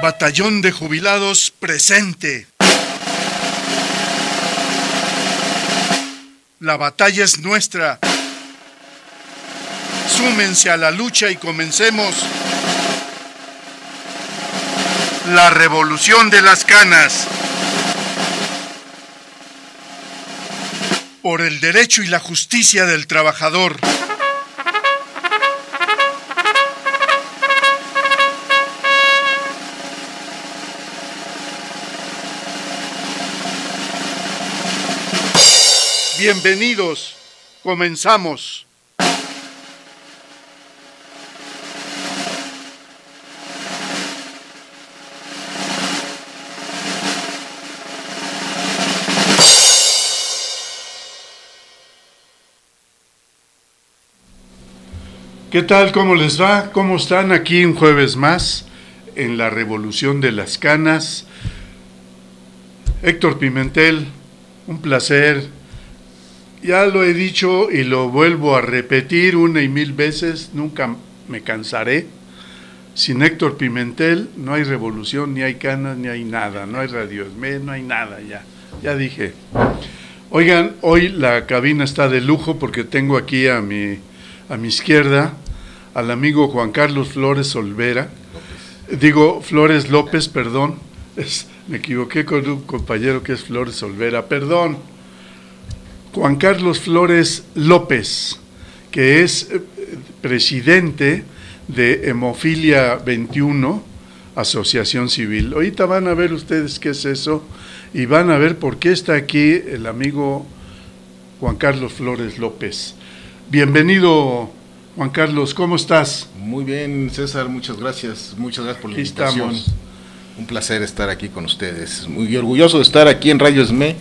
Batallón de Jubilados presente. La batalla es nuestra. Súmense a la lucha y comencemos la revolución de las canas. Por el derecho y la justicia del trabajador. Bienvenidos, comenzamos. ¿Qué tal? ¿Cómo les va? ¿Cómo están? Aquí un jueves más en la Revolución de las Canas. Héctor Pimentel, un placer. Ya lo he dicho y lo vuelvo a repetir una y mil veces, nunca me cansaré. Sin Héctor Pimentel no hay revolución, ni hay canas, ni hay nada, no hay Radio ESME, no hay nada ya dije. Oigan, hoy la cabina está de lujo porque tengo aquí a mi izquierda al amigo Juan Carlos Flores Olvera, Flores López, perdón, me equivoqué con un compañero que es Flores Olvera, perdón. Juan Carlos Flores López, que es presidente de Hemofilia 21, Asociación Civil. Ahorita van a ver ustedes qué es eso y van a ver por qué está aquí el amigo Juan Carlos Flores López. Bienvenido, Juan Carlos, ¿cómo estás? Muy bien, César, muchas gracias por la invitación. Estamos. Un placer estar aquí con ustedes, muy orgulloso de estar aquí en Radio ESME,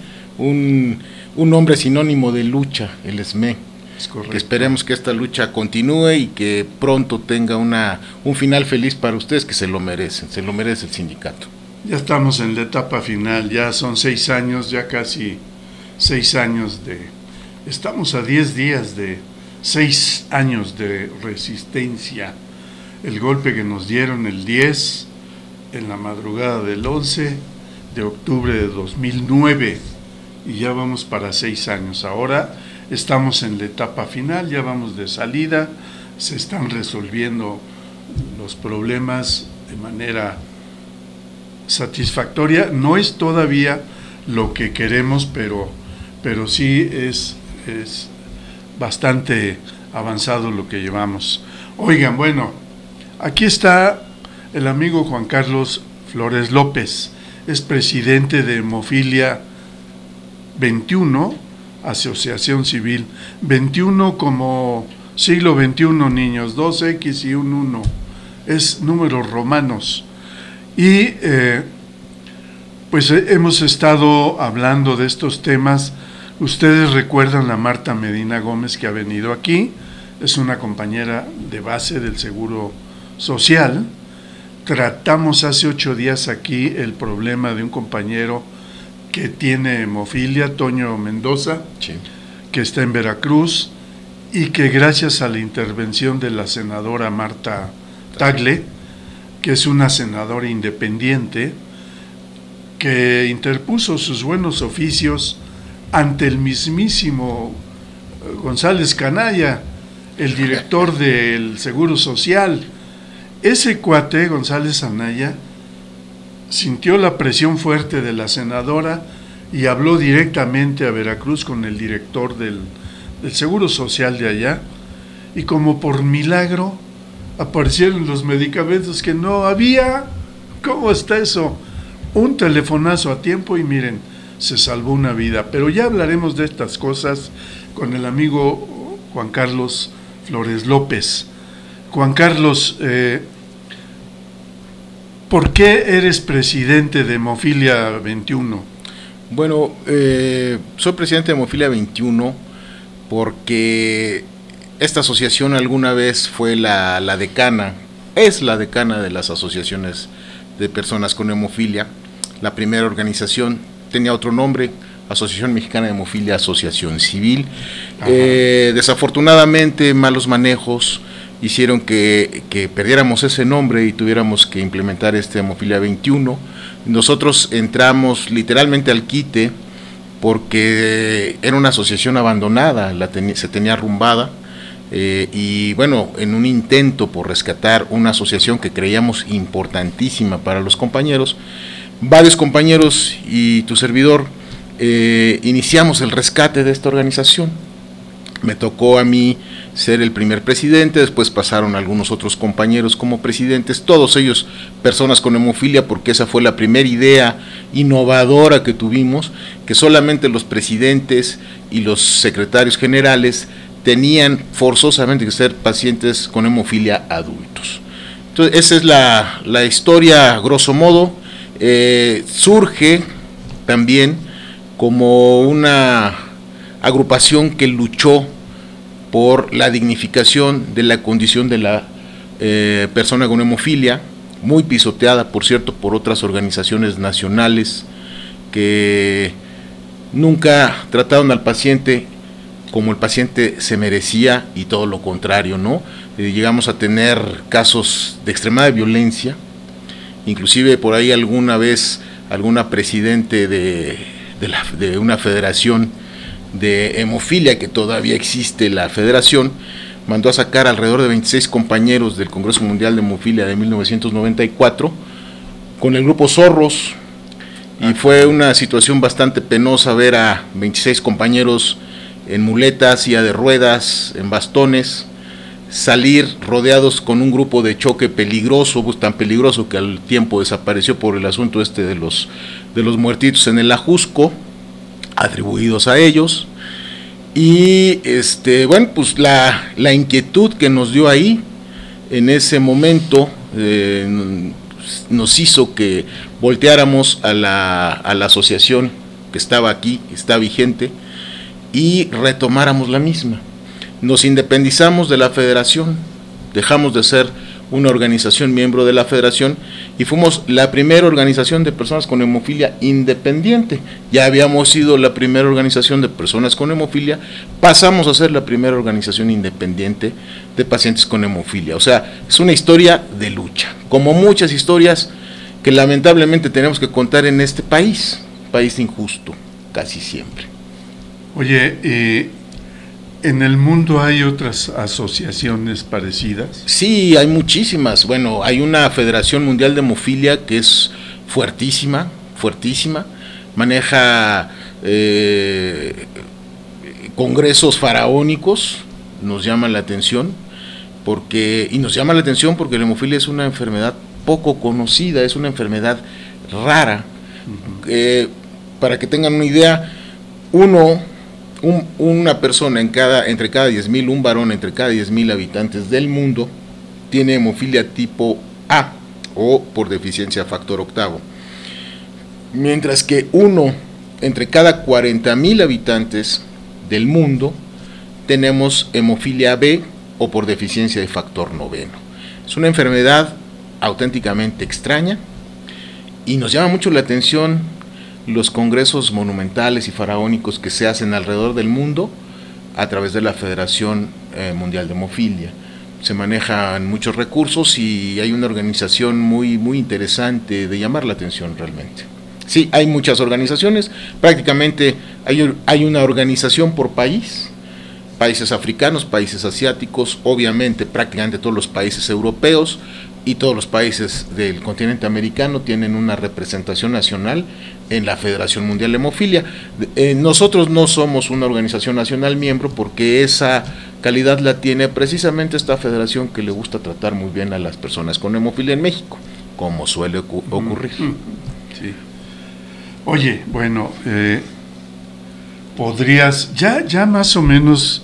un nombre sinónimo de lucha, el ESME. Es correcto. Que esperemos que esta lucha continúe y que pronto tenga un final feliz para ustedes, que se lo merece el sindicato. Ya estamos en la etapa final, ya son 6 años, ya casi 6 años estamos a 10 días de 6 años de resistencia. El golpe que nos dieron el 10, en la madrugada del 11 de octubre de 2009, y ya vamos para 6 años. Ahora estamos en la etapa final, ya vamos de salida, se están resolviendo los problemas de manera satisfactoria. No es todavía lo que queremos, pero sí es bastante avanzado lo que llevamos. Oigan, bueno, aquí está el amigo Juan Carlos Flores López, es presidente de Hemofilia 21, Asociación Civil. 21 como siglo XXI, niños, 2X y un 1, es números romanos. Y pues hemos estado hablando de estos temas. Ustedes recuerdan a Marta Medina Gómez, que ha venido aquí, es una compañera de base del Seguro Social. Tratamos hace 8 días aquí el problema de un compañero que tiene hemofilia, Toño Mendoza, sí, que está en Veracruz, y que gracias a la intervención de la senadora Marta Tagle, que es una senadora independiente, que interpuso sus buenos oficios ante el mismísimo González Canalla, el director del Seguro Social. Ese cuate, González Anaya, sintió la presión fuerte de la senadora y habló directamente a Veracruz con el director del Seguro Social de allá, y como por milagro aparecieron los medicamentos que no había. ¿Cómo está eso? Un telefonazo a tiempo y miren, se salvó una vida. Pero ya hablaremos de estas cosas con el amigo Juan Carlos Flores López. Juan Carlos, ¿por qué eres presidente de Hemofilia 21? Bueno, soy presidente de Hemofilia 21 porque esta asociación alguna vez fue la decana, es la decana de las asociaciones de personas con hemofilia. La primera organización tenía otro nombre, Asociación Mexicana de Hemofilia, Asociación Civil. Desafortunadamente, malos manejos hicieron que perdiéramos ese nombre y tuviéramos que implementar Hemofilia 21. Nosotros entramos literalmente al quite porque era una asociación abandonada, se tenía arrumbada, y bueno, en un intento por rescatar una asociación que creíamos importantísima para los compañeros, varios compañeros y tu servidor iniciamos el rescate de esta organización. Me tocó a mí ser el primer presidente, después pasaron algunos otros compañeros como presidentes, todos ellos personas con hemofilia, porque esa fue la primera idea innovadora que tuvimos, que solamente los presidentes y los secretarios generales tenían forzosamente que ser pacientes con hemofilia adultos. Entonces esa es la historia grosso modo. Surge también como una agrupación que luchó por la dignificación de la condición de la persona con hemofilia, muy pisoteada, por cierto, por otras organizaciones nacionales que nunca trataron al paciente como el paciente se merecía y todo lo contrario, ¿no? Llegamos a tener casos de extremada violencia, inclusive por ahí alguna vez alguna presidente de una federación de hemofilia, que todavía existe la federación, mandó a sacar alrededor de 26 compañeros del Congreso Mundial de Hemofilia de 1994 con el grupo Zorros, y fue una situación bastante penosa ver a 26 compañeros en muletas, silla de ruedas, en bastones, salir rodeados con un grupo de choque peligroso, pues tan peligroso que al tiempo desapareció por el asunto de los muertitos en el Ajusco, atribuidos a ellos. Y bueno, pues la inquietud que nos dio ahí en ese momento nos hizo que volteáramos a la asociación que estaba aquí, está vigente, y retomáramos la misma. Nos independizamos de la federación, dejamos de ser una organización miembro de la federación y fuimos la primera organización de personas con hemofilia independiente. Ya habíamos sido la primera organización de personas con hemofilia, pasamos a ser la primera organización independiente de pacientes con hemofilia. O sea, es una historia de lucha, como muchas historias que lamentablemente tenemos que contar en este país injusto, casi siempre. Oye, ¿en el mundo hay otras asociaciones parecidas? Sí, hay muchísimas. Bueno, hay una Federación Mundial de Hemofilia que es fuertísima, maneja congresos faraónicos, nos llama la atención, porque la hemofilia es una enfermedad poco conocida, es una enfermedad rara. Para que tengan una idea, una persona entre cada 10,000, un varón entre cada 10,000 habitantes del mundo tiene hemofilia tipo A o por deficiencia de factor octavo, mientras que uno entre cada 40,000 habitantes del mundo tenemos hemofilia B o por deficiencia de factor noveno. Es una enfermedad auténticamente extraña y nos llama mucho la atención los congresos monumentales y faraónicos que se hacen alrededor del mundo a través de la Federación Mundial de Hemofilia. Se manejan muchos recursos y hay una organización muy interesante de llamar la atención realmente. Sí, hay muchas organizaciones, prácticamente hay una organización por país, países africanos, países asiáticos, obviamente prácticamente todos los países europeos y todos los países del continente americano tienen una representación nacional en la Federación Mundial de Hemofilia. Nosotros no somos una organización nacional miembro porque esa calidad la tiene precisamente esta federación que le gusta tratar muy bien a las personas con hemofilia en México, como suele ocurrir. Sí. Oye, bueno, podrías, ya más o menos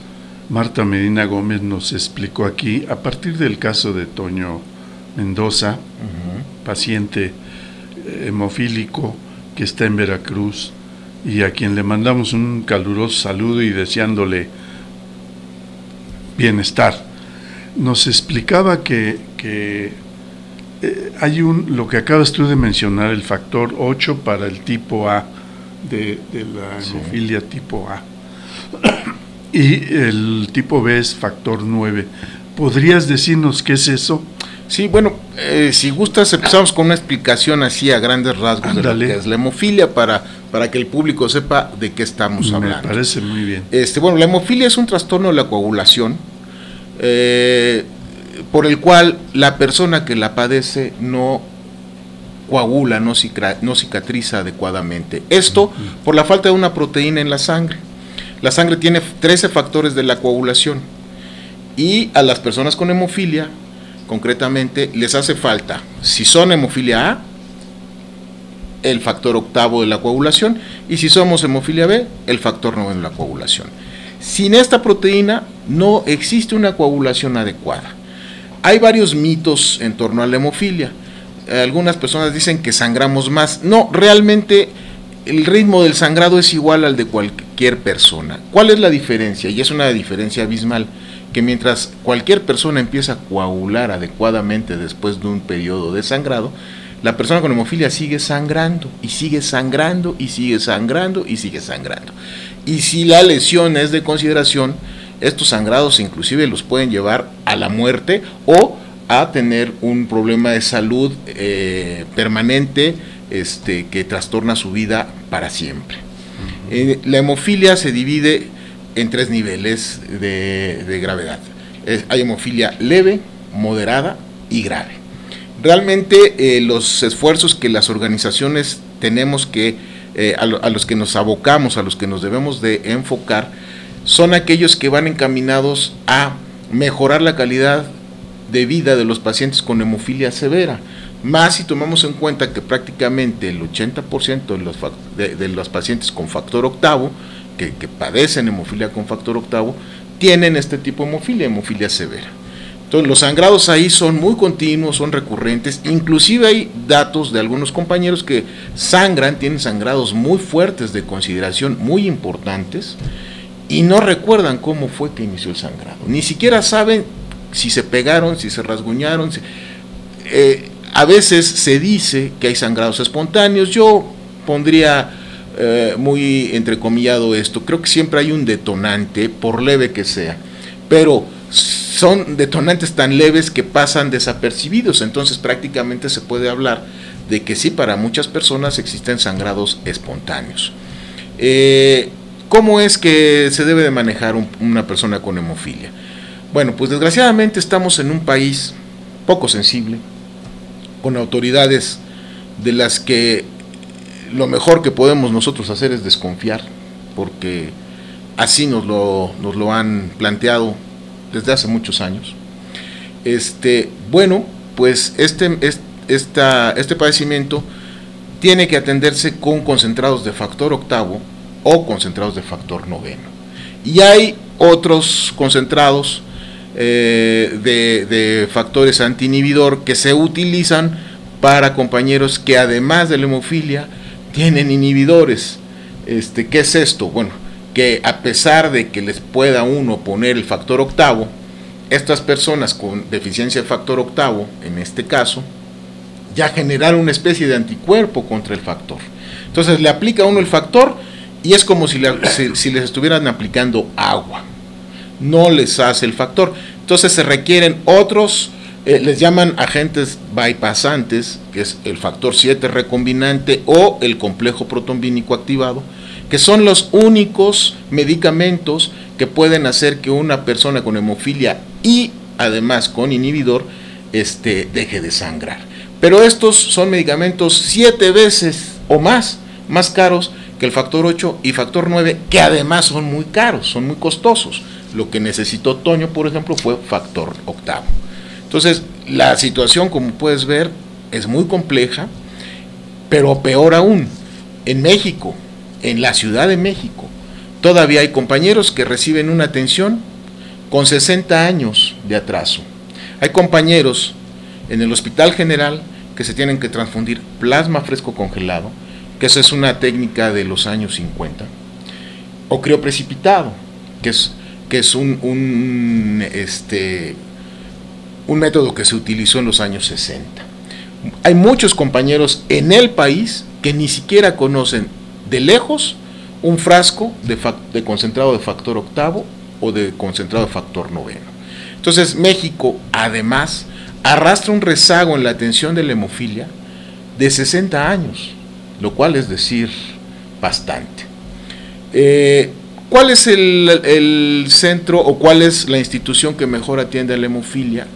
Marta Medina Gómez nos explicó aquí, a partir del caso de Toño Mendoza, paciente hemofílico que está en Veracruz y a quien le mandamos un caluroso saludo y deseándole bienestar. Nos explicaba que hay lo que acabas tú de mencionar, el factor 8 para el tipo A de la hemofilia tipo A y el tipo B es factor 9. ¿Podrías decirnos qué es eso? Sí, bueno, si gustas empezamos con una explicación así a grandes rasgos de lo que es la hemofilia para que el público sepa de qué estamos hablando. Me parece muy bien. Bueno, la hemofilia es un trastorno de la coagulación por el cual la persona que la padece no coagula, no cicatriza adecuadamente. Esto por la falta de una proteína en la sangre. La sangre tiene 13 factores de la coagulación y a las personas con hemofilia concretamente les hace falta, si son hemofilia A, el factor octavo de la coagulación, y si somos hemofilia B, el factor noveno de la coagulación. Sin esta proteína no existe una coagulación adecuada. Hay varios mitos en torno a la hemofilia. Algunas personas dicen que sangramos más. No, realmente el ritmo del sangrado es igual al de cualquier persona. ¿Cuál es la diferencia? Y es una diferencia abismal, que mientras cualquier persona empieza a coagular adecuadamente después de un periodo de sangrado, la persona con hemofilia sigue sangrando, y sigue sangrando, y sigue sangrando, y sigue sangrando. Y si la lesión es de consideración, estos sangrados inclusive los pueden llevar a la muerte o a tener un problema de salud permanente que trastorna su vida para siempre. La hemofilia se divide en 3 niveles de gravedad. Hay hemofilia leve, moderada y grave. Realmente los esfuerzos que las organizaciones tenemos que, a los que nos abocamos, a los que nos debemos de enfocar, son aquellos que van encaminados a mejorar la calidad de vida de los pacientes con hemofilia severa. Más si tomamos en cuenta que prácticamente el 80% de los pacientes con factor octavo, que padecen hemofilia con factor octavo, tienen este tipo de hemofilia severa. Entonces los sangrados ahí son muy continuos, son recurrentes, inclusive hay datos de algunos compañeros que tienen sangrados muy fuertes de consideración, muy importantes, y no recuerdan cómo fue que inició el sangrado, ni siquiera saben si se pegaron, si se rasguñaron. A veces se dice que hay sangrados espontáneos. Yo pondría muy entrecomillado esto. Creo que siempre hay un detonante, por leve que sea, pero son detonantes tan leves que pasan desapercibidos. Entonces prácticamente se puede hablar de que sí, para muchas personas existen sangrados espontáneos. ¿Cómo es que se debe de manejar una persona con hemofilia? Bueno, pues desgraciadamente estamos en un país poco sensible, con autoridades de las que lo mejor que podemos nosotros hacer es desconfiar, porque así nos lo han planteado desde hace muchos años. Bueno, pues este padecimiento tiene que atenderse con concentrados de factor octavo o concentrados de factor noveno. Y hay otros concentrados de factores antiinhibidor que se utilizan para compañeros que además de la hemofilia tienen inhibidores. ¿Qué es esto? Bueno, que a pesar de que les pueda uno poner el factor octavo, estas personas con deficiencia de factor octavo, en este caso, ya generaron una especie de anticuerpo contra el factor. Entonces le aplica a uno el factor y es como si les estuvieran aplicando agua. No les hace el factor. Entonces se requieren otros, les llaman agentes bypassantes, que es el factor 7 recombinante o el complejo protonvínico activado, que son los únicos medicamentos que pueden hacer que una persona con hemofilia y además con inhibidor deje de sangrar. Pero estos son medicamentos 7 veces o más caros que el factor 8 y factor 9, que además son muy caros, son muy costosos. Lo que necesitó Toño, por ejemplo, fue factor octavo. Entonces, la situación, como puedes ver, es muy compleja, pero peor aún, en México, en la Ciudad de México, todavía hay compañeros que reciben una atención con 60 años de atraso. Hay compañeros en el Hospital General que se tienen que transfundir plasma fresco congelado, que esa es una técnica de los años 50, o crioprecipitado, que es un método que se utilizó en los años 60. Hay muchos compañeros en el país que ni siquiera conocen de lejos un frasco de concentrado de factor octavo o de concentrado de factor noveno. Entonces México, además, arrastra un rezago en la atención de la hemofilia de 60 años, lo cual es decir, bastante. ¿Cuál es el centro o cuál es la institución que mejor atiende a la hemofilia?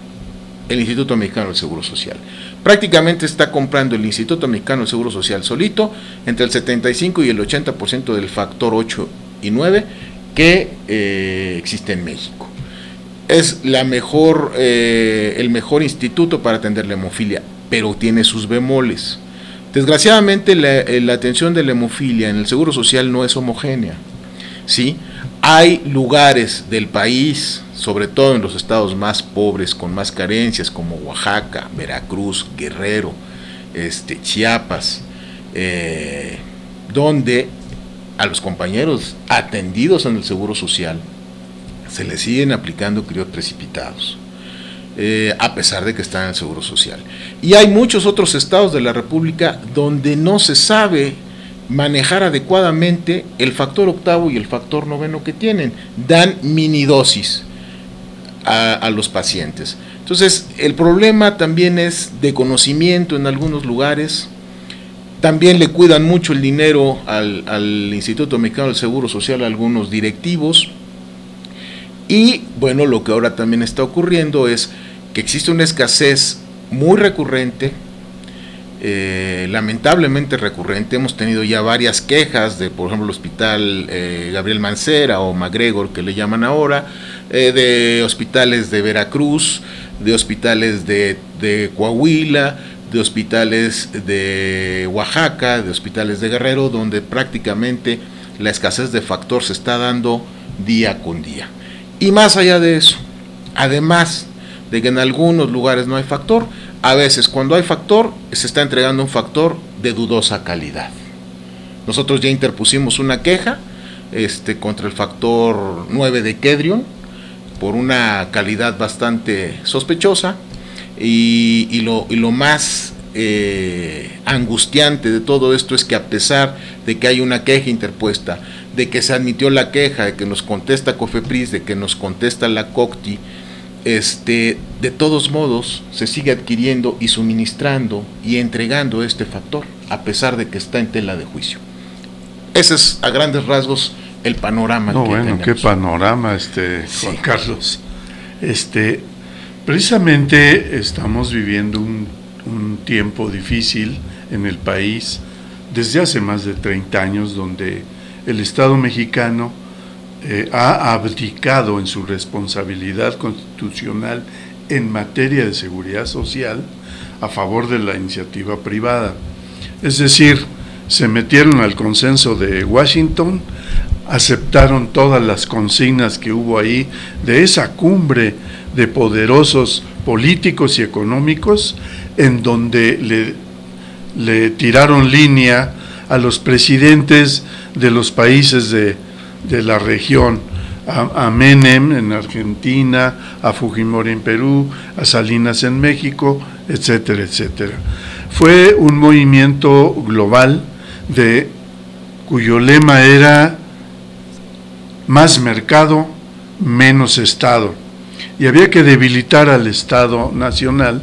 El Instituto Mexicano del Seguro Social. Prácticamente está comprando el Instituto Mexicano del Seguro Social solito entre el 75 y el 80% del factor 8 y 9 que existe en México. Es el mejor instituto para atender la hemofilia, pero tiene sus bemoles. Desgraciadamente la atención de la hemofilia en el Seguro Social no es homogénea, ¿sí? Hay lugares del país, sobre todo en los estados más pobres, con más carencias, como Oaxaca, Veracruz, Guerrero, Chiapas, donde a los compañeros atendidos en el Seguro Social se les siguen aplicando criot precipitados, a pesar de que están en el Seguro Social. Y hay muchos otros estados de la República donde no se sabe manejar adecuadamente el factor octavo y el factor noveno que tienen. Dan minidosis a los pacientes. Entonces, el problema también es de conocimiento en algunos lugares. También le cuidan mucho el dinero al Instituto Mexicano del Seguro Social a algunos directivos. Y bueno, lo que ahora también está ocurriendo es que existe una escasez muy recurrente, lamentablemente recurrente. Hemos tenido ya varias quejas de, por ejemplo, el hospital Gabriel Mancera o MacGregor, que le llaman ahora, de hospitales de Veracruz, de hospitales de Coahuila, de hospitales de Oaxaca, de hospitales de Guerrero, donde prácticamente la escasez de factor se está dando día con día. Y más allá de eso, además de que en algunos lugares no hay factor, a veces cuando hay factor se está entregando un factor de dudosa calidad. Nosotros ya interpusimos una queja contra el factor 9 de Kedrion por una calidad bastante sospechosa, y lo más angustiante de todo esto es que, a pesar de que hay una queja interpuesta, de que se admitió la queja, de que nos contesta COFEPRIS, de que nos contesta la COCTI, de todos modos se sigue adquiriendo y suministrando y entregando este factor, a pesar de que está en tela de juicio. Ese es, a grandes rasgos, el panorama que tenemos. Qué panorama, Sí. Juan Carlos. Precisamente estamos viviendo un tiempo difícil en el país desde hace más de 30 años, donde el Estado mexicano ha abdicado en su responsabilidad constitucional en materia de seguridad social a favor de la iniciativa privada. Es decir, se metieron al consenso de Washington, aceptaron todas las consignas que hubo ahí de esa cumbre de poderosos políticos y económicos, en donde le tiraron línea a los presidentes de los países de la región, a Menem en Argentina, a Fujimori en Perú, a Salinas en México, etcétera, etcétera. Fue un movimiento global cuyo lema era más mercado, menos Estado, y había que debilitar al Estado nacional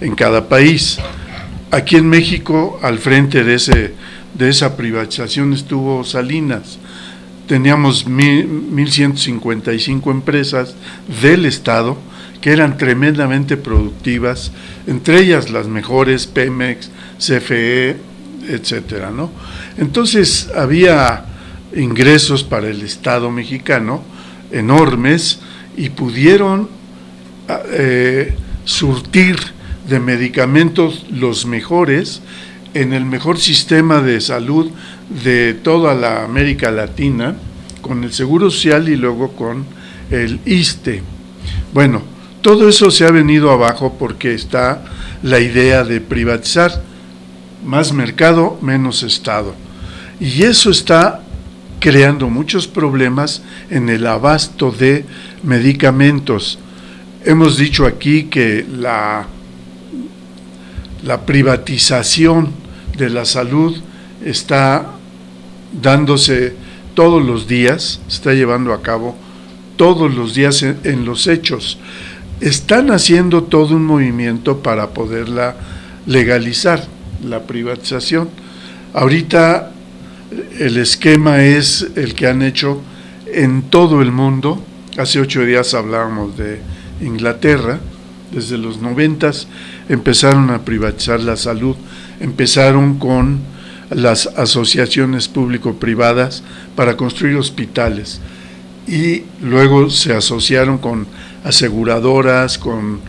en cada país. Aquí en México, al frente de esa privatización, estuvo Salinas. Teníamos 1.155 empresas del Estado que eran tremendamente productivas, entre ellas las mejores, Pemex, CFE, etcétera, ¿no? Entonces había ingresos para el Estado mexicano enormes, y pudieron surtir de medicamentos los mejores en el mejor sistema de salud de toda la América Latina, con el Seguro Social y luego con el ISSSTE. Bueno, todo eso se ha venido abajo porque está la idea de privatizar, más mercado, menos Estado, y eso está creando muchos problemas en el abasto de medicamentos. Hemos dicho aquí que la privatización de la salud está dándose todos los días, se está llevando a cabo todos los días en los hechos. están haciendo todo un movimiento para poderla legalizar, la privatización. Ahorita el esquema es el que han hecho en todo el mundo. Hace 8 días hablábamos de Inglaterra. Desde los 90s empezaron a privatizar la salud, empezaron con las asociaciones público-privadas para construir hospitales y luego se asociaron con aseguradoras, con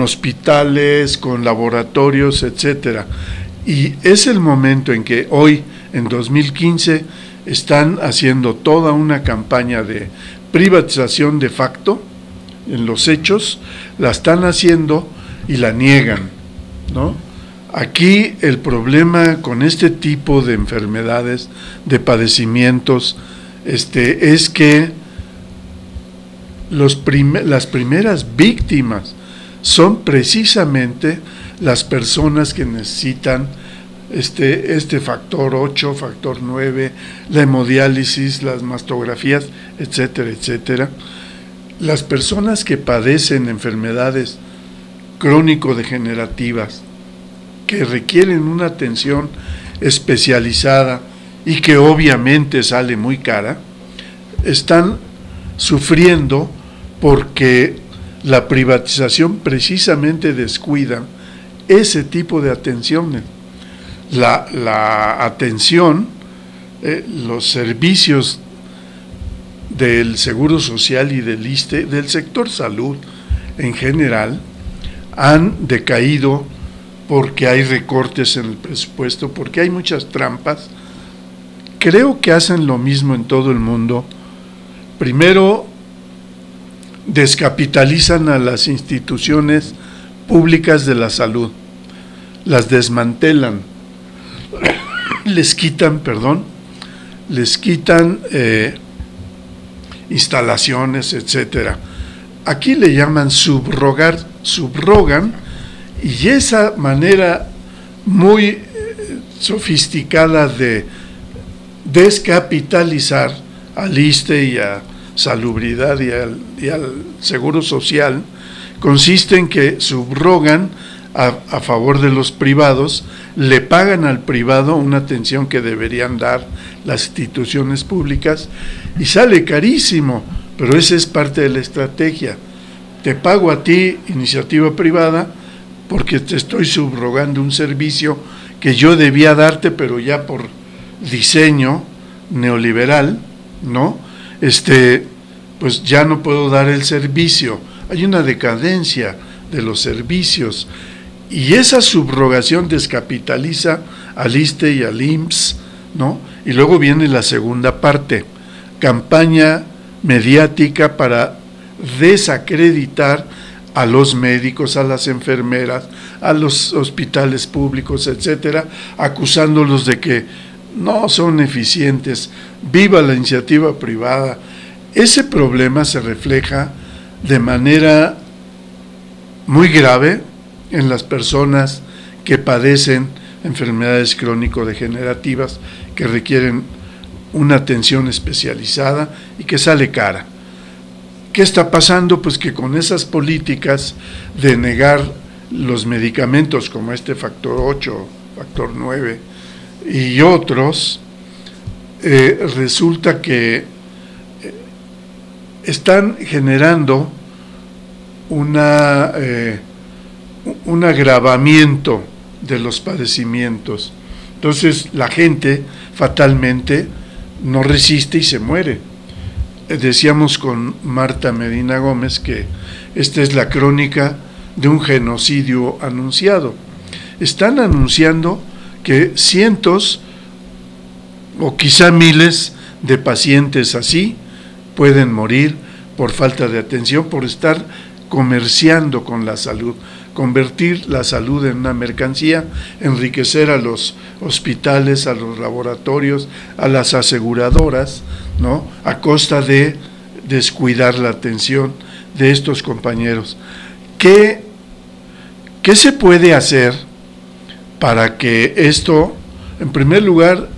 hospitales, con laboratorios, etcétera. Y es el momento en que hoy, en 2015, están haciendo toda una campaña de privatización de facto. En los hechos la están haciendo y la niegan, ¿no? Aquí el problema con este tipo de enfermedades, de padecimientos, es que las primeras víctimas son precisamente las personas que necesitan este factor 8, factor 9, la hemodiálisis, las mastografías, etcétera, etcétera. Las personas que padecen enfermedades crónico-degenerativas, que requieren una atención especializada y que obviamente sale muy cara, están sufriendo porque la privatización precisamente descuida ese tipo de atenciones. La atención, los servicios del Seguro Social y del ISSSTE, del sector salud en general, han decaído porque hay recortes en el presupuesto, porque hay muchas trampas. Creo que hacen lo mismo en todo el mundo. Primero, descapitalizan a las instituciones públicas de la salud, las desmantelan, les quitan instalaciones, etcétera. Aquí le llaman subrogan, y esa manera muy sofisticada de descapitalizar al ISSSTE y a Salubridad y al Seguro Social consiste en que subrogan a favor de los privados, le pagan al privado una atención que deberían dar las instituciones públicas y sale carísimo, pero esa es parte de la estrategia. Te pago a ti, iniciativa privada, porque te estoy subrogando un servicio que yo debía darte, pero ya por diseño neoliberal, ¿no? Pues ya no puedo dar el servicio. Hay una decadencia de los servicios y esa subrogación descapitaliza al ISSSTE y al IMSS, ¿no? Y luego viene la segunda parte, campaña mediática para desacreditar a los médicos, a las enfermeras, a los hospitales públicos, etcétera, acusándolos de que no son eficientes. Viva la iniciativa privada. Ese problema se refleja de manera muy grave en las personas que padecen enfermedades crónico-degenerativas que requieren una atención especializada y que sale cara. ¿Qué está pasando? Pues que con esas políticas de negar los medicamentos como este factor 8, factor 9 y otros, resulta que están generando un agravamiento de los padecimientos. Entonces la gente fatalmente no resiste y se muere. Decíamos con Marta Medina Gómez que esta es la crónica de un genocidio anunciado. Están anunciando que cientos o quizá miles de pacientes así pueden morir por falta de atención, por estar comerciando con la salud, convertir la salud en una mercancía, enriquecer a los hospitales, a los laboratorios, a las aseguradoras, ¿no? A costa de descuidar la atención de estos compañeros. ¿Qué se puede hacer para que esto, en primer lugar,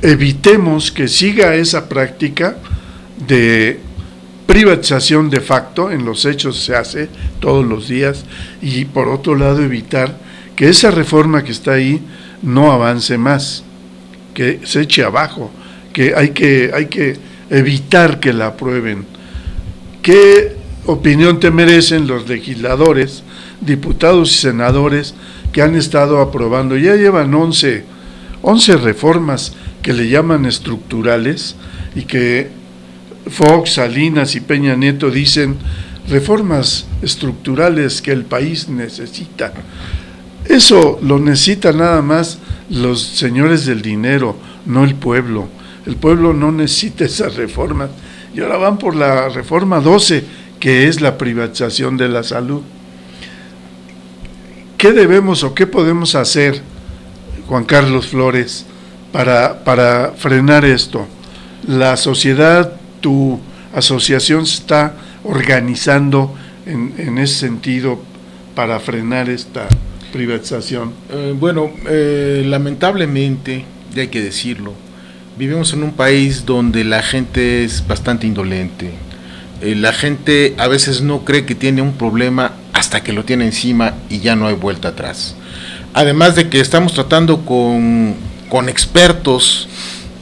evitemos que siga esa práctica de privatización de facto, en los hechos se hace todos los días, y por otro lado evitar que esa reforma que está ahí no avance más, que se eche abajo, que hay que evitar que la aprueben. ¿Qué opinión te merecen los legisladores, diputados y senadores que han estado aprobando? Ya llevan 11 reformas que le llaman estructurales, y que Fox, Salinas y Peña Nieto dicen reformas estructurales que el país necesita. Eso lo necesitan nada más los señores del dinero, no el pueblo. El pueblo no necesita esas reformas. Y ahora van por la reforma 12, que es la privatización de la salud. ¿Qué debemos o qué podemos hacer, Juan Carlos Flores, para frenar esto? La sociedad, tu asociación se está organizando en ese sentido para frenar esta privatización. Lamentablemente, y hay que decirlo, vivimos en un país donde la gente es bastante indolente. La gente a veces no cree que tiene un problema hasta que lo tiene encima y ya no hay vuelta atrás. Además de que estamos tratando con expertos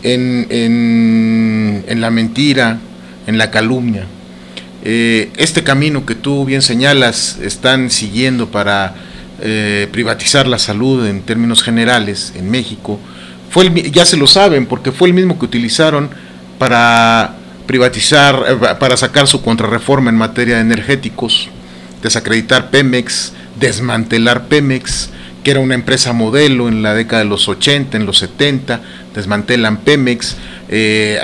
en la mentira, en la calumnia. Este camino que tú bien señalas están siguiendo para privatizar la salud en términos generales en México, ya se lo saben, porque fue el mismo que utilizaron para privatizar, para sacar su contrarreforma en materia de energéticos, desacreditar Pemex, desmantelar Pemex, que era una empresa modelo en la década de los 80, en los 70, desmantelan Pemex,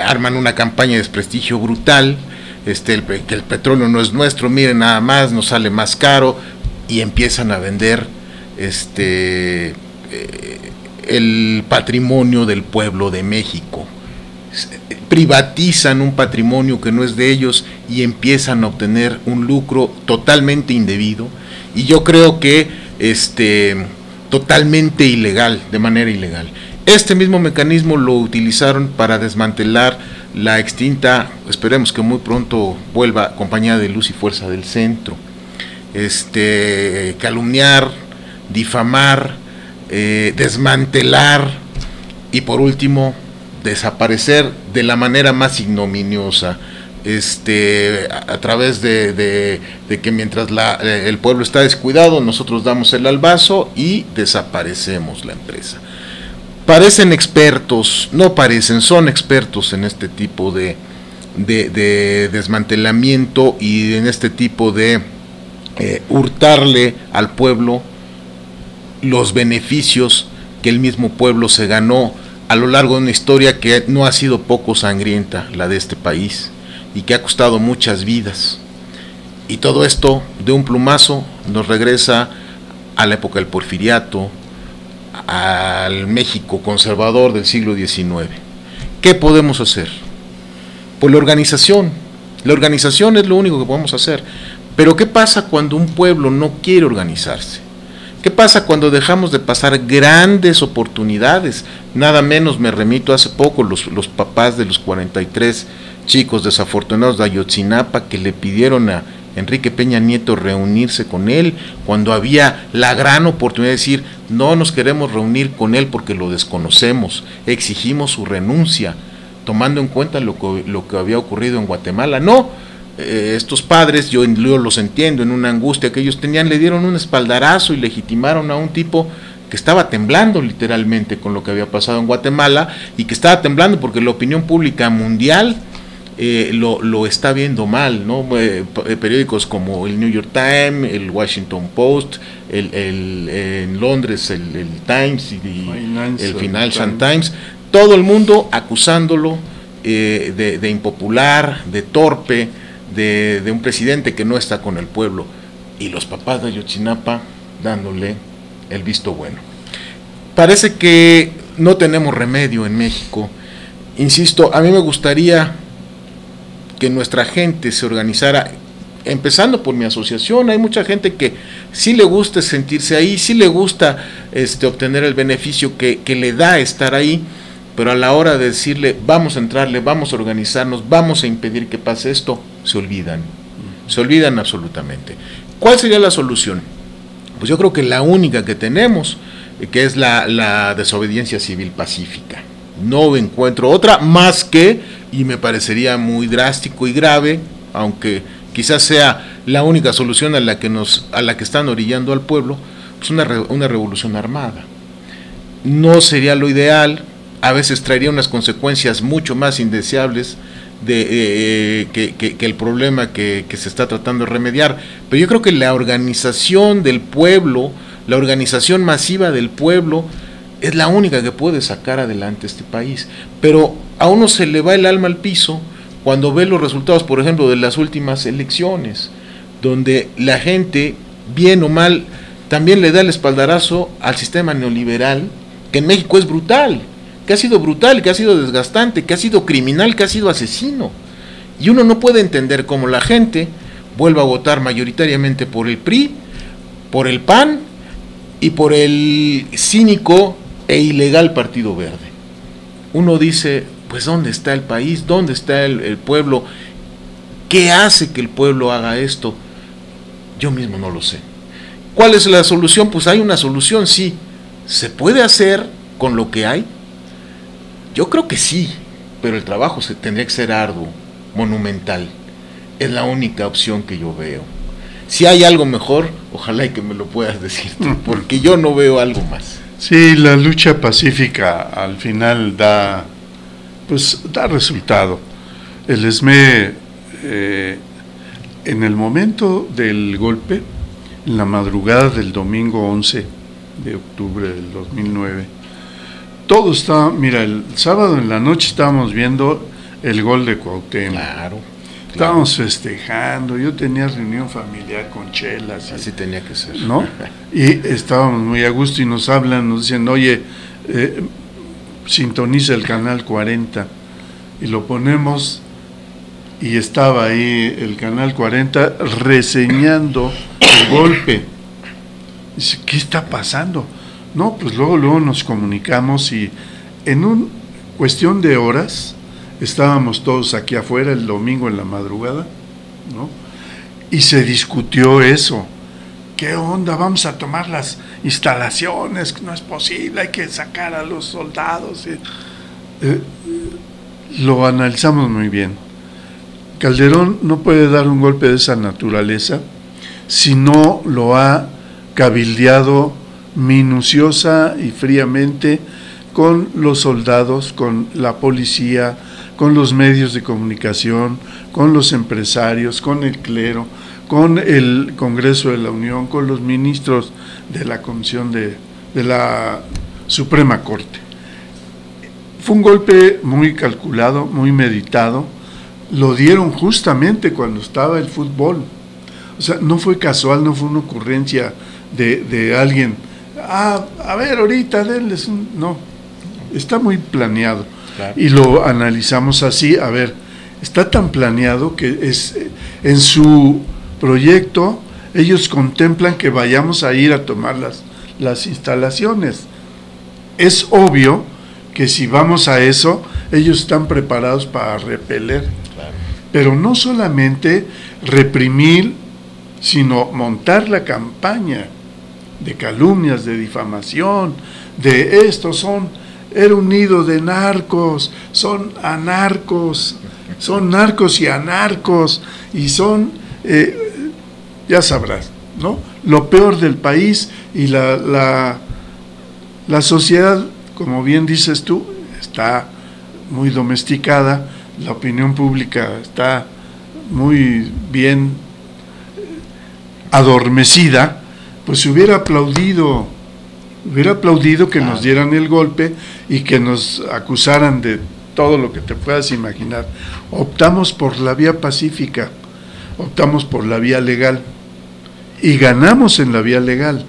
arman una campaña de desprestigio brutal, que el petróleo no es nuestro, miren nada más, nos sale más caro, y empiezan a vender el patrimonio del pueblo de México. Privatizan un patrimonio que no es de ellos y empiezan a obtener un lucro totalmente indebido, y yo creo que totalmente ilegal, de manera ilegal. Este mismo mecanismo lo utilizaron para desmantelar la extinta, esperemos que muy pronto vuelva, Compañía de Luz y Fuerza del Centro. Calumniar, difamar, desmantelar y por último desaparecer de la manera más ignominiosa, a través de que mientras el pueblo está descuidado, nosotros damos el albazo y desaparecemos la empresa. Parecen expertos, no parecen, son expertos en este tipo de desmantelamiento y en este tipo de hurtarle al pueblo los beneficios que el mismo pueblo se ganó a lo largo de una historia que no ha sido poco sangrienta, la de este país, y que ha costado muchas vidas. Y todo esto de un plumazo nos regresa a la época del porfiriato, al México conservador del siglo XIX. ¿Qué podemos hacer? Pues la organización es lo único que podemos hacer. Pero ¿qué pasa cuando un pueblo no quiere organizarse? ¿Qué pasa cuando dejamos de pasar grandes oportunidades? Nada menos me remito hace poco los papás de los 43 chicos desafortunados de Ayotzinapa que le pidieron a Enrique Peña Nieto reunirse con él, cuando había la gran oportunidad de decir, no nos queremos reunir con él porque lo desconocemos, exigimos su renuncia, tomando en cuenta lo que había ocurrido en Guatemala. No, estos padres, yo los entiendo, en una angustia que ellos tenían, le dieron un espaldarazo y legitimaron a un tipo que estaba temblando literalmente con lo que había pasado en Guatemala, y que estaba temblando porque la opinión pública mundial lo está viendo mal, ¿no? Periódicos como el New York Times, el Washington Post, en Londres el Times y el Financial Times, todo el mundo acusándolo de impopular, de torpe, de un presidente que no está con el pueblo, y los papás de Ayotzinapa dándole el visto bueno. Parece que no tenemos remedio en México. Insisto, a mí me gustaría que nuestra gente se organizara, empezando por mi asociación. Hay mucha gente que sí le gusta sentirse ahí, sí le gusta obtener el beneficio que le da estar ahí, pero a la hora de decirle vamos a entrarle, vamos a organizarnos, vamos a impedir que pase esto, se olvidan absolutamente. ¿Cuál sería la solución? Pues yo creo que la única que tenemos, que es la desobediencia civil pacífica. No encuentro otra más que, y me parecería muy drástico y grave, aunque quizás sea la única solución a la que están orillando al pueblo, pues una revolución armada. No sería lo ideal, a veces traería unas consecuencias mucho más indeseables que el problema que se está tratando de remediar, pero yo creo que la organización del pueblo, la organización masiva del pueblo, es la única que puede sacar adelante este país. Pero a uno se le va el alma al piso cuando ve los resultados, por ejemplo, de las últimas elecciones, donde la gente, bien o mal, también le da el espaldarazo al sistema neoliberal, que en México es brutal, que ha sido brutal, que ha sido desgastante, que ha sido criminal, que ha sido asesino. Y uno no puede entender cómo la gente vuelva a votar mayoritariamente por el PRI, por el PAN y por el cínico e ilegal Partido Verde. Uno dice, pues ¿dónde está el país? ¿Dónde está el pueblo? ¿Qué hace que el pueblo haga esto? Yo mismo no lo sé. ¿Cuál es la solución? Pues hay una solución, sí. ¿Se puede hacer con lo que hay? Yo creo que sí, pero el trabajo tendría que ser arduo, monumental. Es la única opción que yo veo. Si hay algo mejor, ojalá y que me lo puedas decir tú, porque yo no veo algo más. Sí, la lucha pacífica al final da resultado. El ESME, en el momento del golpe, en la madrugada del domingo 11 de octubre del 2009, todo estaba, mira, el sábado en la noche estábamos viendo el gol de Cuauhtémoc. Claro. Estábamos festejando, yo tenía reunión familiar con chelas. Así tenía que ser. ¿No? Y estábamos muy a gusto y nos hablan, nos dicen, oye, sintoniza el canal 40. Y lo ponemos y estaba ahí el canal 40 reseñando el golpe. Dice, ¿qué está pasando? No, pues luego nos comunicamos y en cuestión de horas estábamos todos aquí afuera el domingo en la madrugada, ¿no? Y se discutió eso. ¿Qué onda? Vamos a tomar las instalaciones, no es posible, hay que sacar a los soldados. Lo analizamos muy bien. Calderón no puede dar un golpe de esa naturaleza si no lo ha cabildeado minuciosa y fríamente con los soldados, con la policía, con los medios de comunicación, con los empresarios, con el clero, con el Congreso de la Unión, con los ministros de la Comisión de la Suprema Corte. Fue un golpe muy calculado, muy meditado. Lo dieron justamente cuando estaba el fútbol. O sea, no fue casual, no fue una ocurrencia de alguien. A ver, ahorita denles un... No, está muy planeado. Claro. Y lo analizamos así. A ver, está tan planeado que es en su proyecto ellos contemplan que vayamos a ir a tomar las instalaciones. Es obvio que si vamos a eso, ellos están preparados para repeler. Claro. Pero no solamente reprimir, sino montar la campaña de calumnias, de difamación, de estos era un nido de narcos, son anarcos, son narcos y anarcos, y son, ya sabrás, ¿no? Lo peor del país, y la sociedad, como bien dices tú, está muy domesticada, la opinión pública está muy bien adormecida, pues se hubiera aplaudido que nos dieran el golpe y que nos acusaran de todo lo que te puedas imaginar. Optamos por la vía pacífica, optamos por la vía legal y ganamos en la vía legal,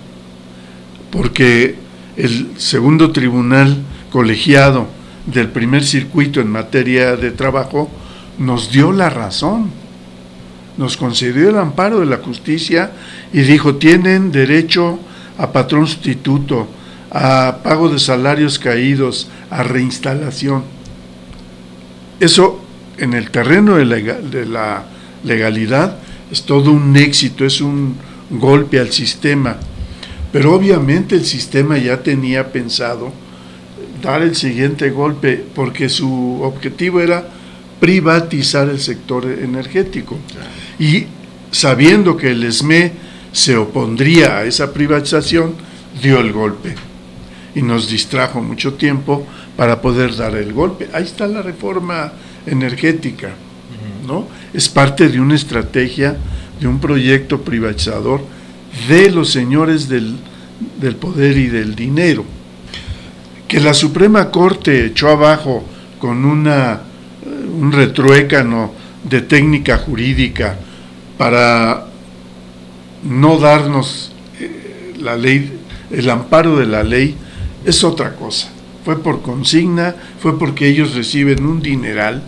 porque el segundo tribunal colegiado del primer circuito en materia de trabajo nos dio la razón, nos concedió el amparo de la justicia y dijo, tienen derecho a patrón sustituto, a pago de salarios caídos, a reinstalación. Eso en el terreno de la legalidad es todo un éxito, es un golpe al sistema, pero obviamente el sistema ya tenía pensado dar el siguiente golpe porque su objetivo era privatizar el sector energético, y sabiendo que el SME se opondría a esa privatización, dio el golpe y nos distrajo mucho tiempo para poder dar el golpe. Ahí está la reforma energética, ¿no? Es parte de una estrategia, de un proyecto privatizador de los señores del poder y del dinero, que la Suprema Corte echó abajo con un retruécano de técnica jurídica para no darnos la ley, el amparo de la ley, es otra cosa. Fue por consigna, fue porque ellos reciben un dineral,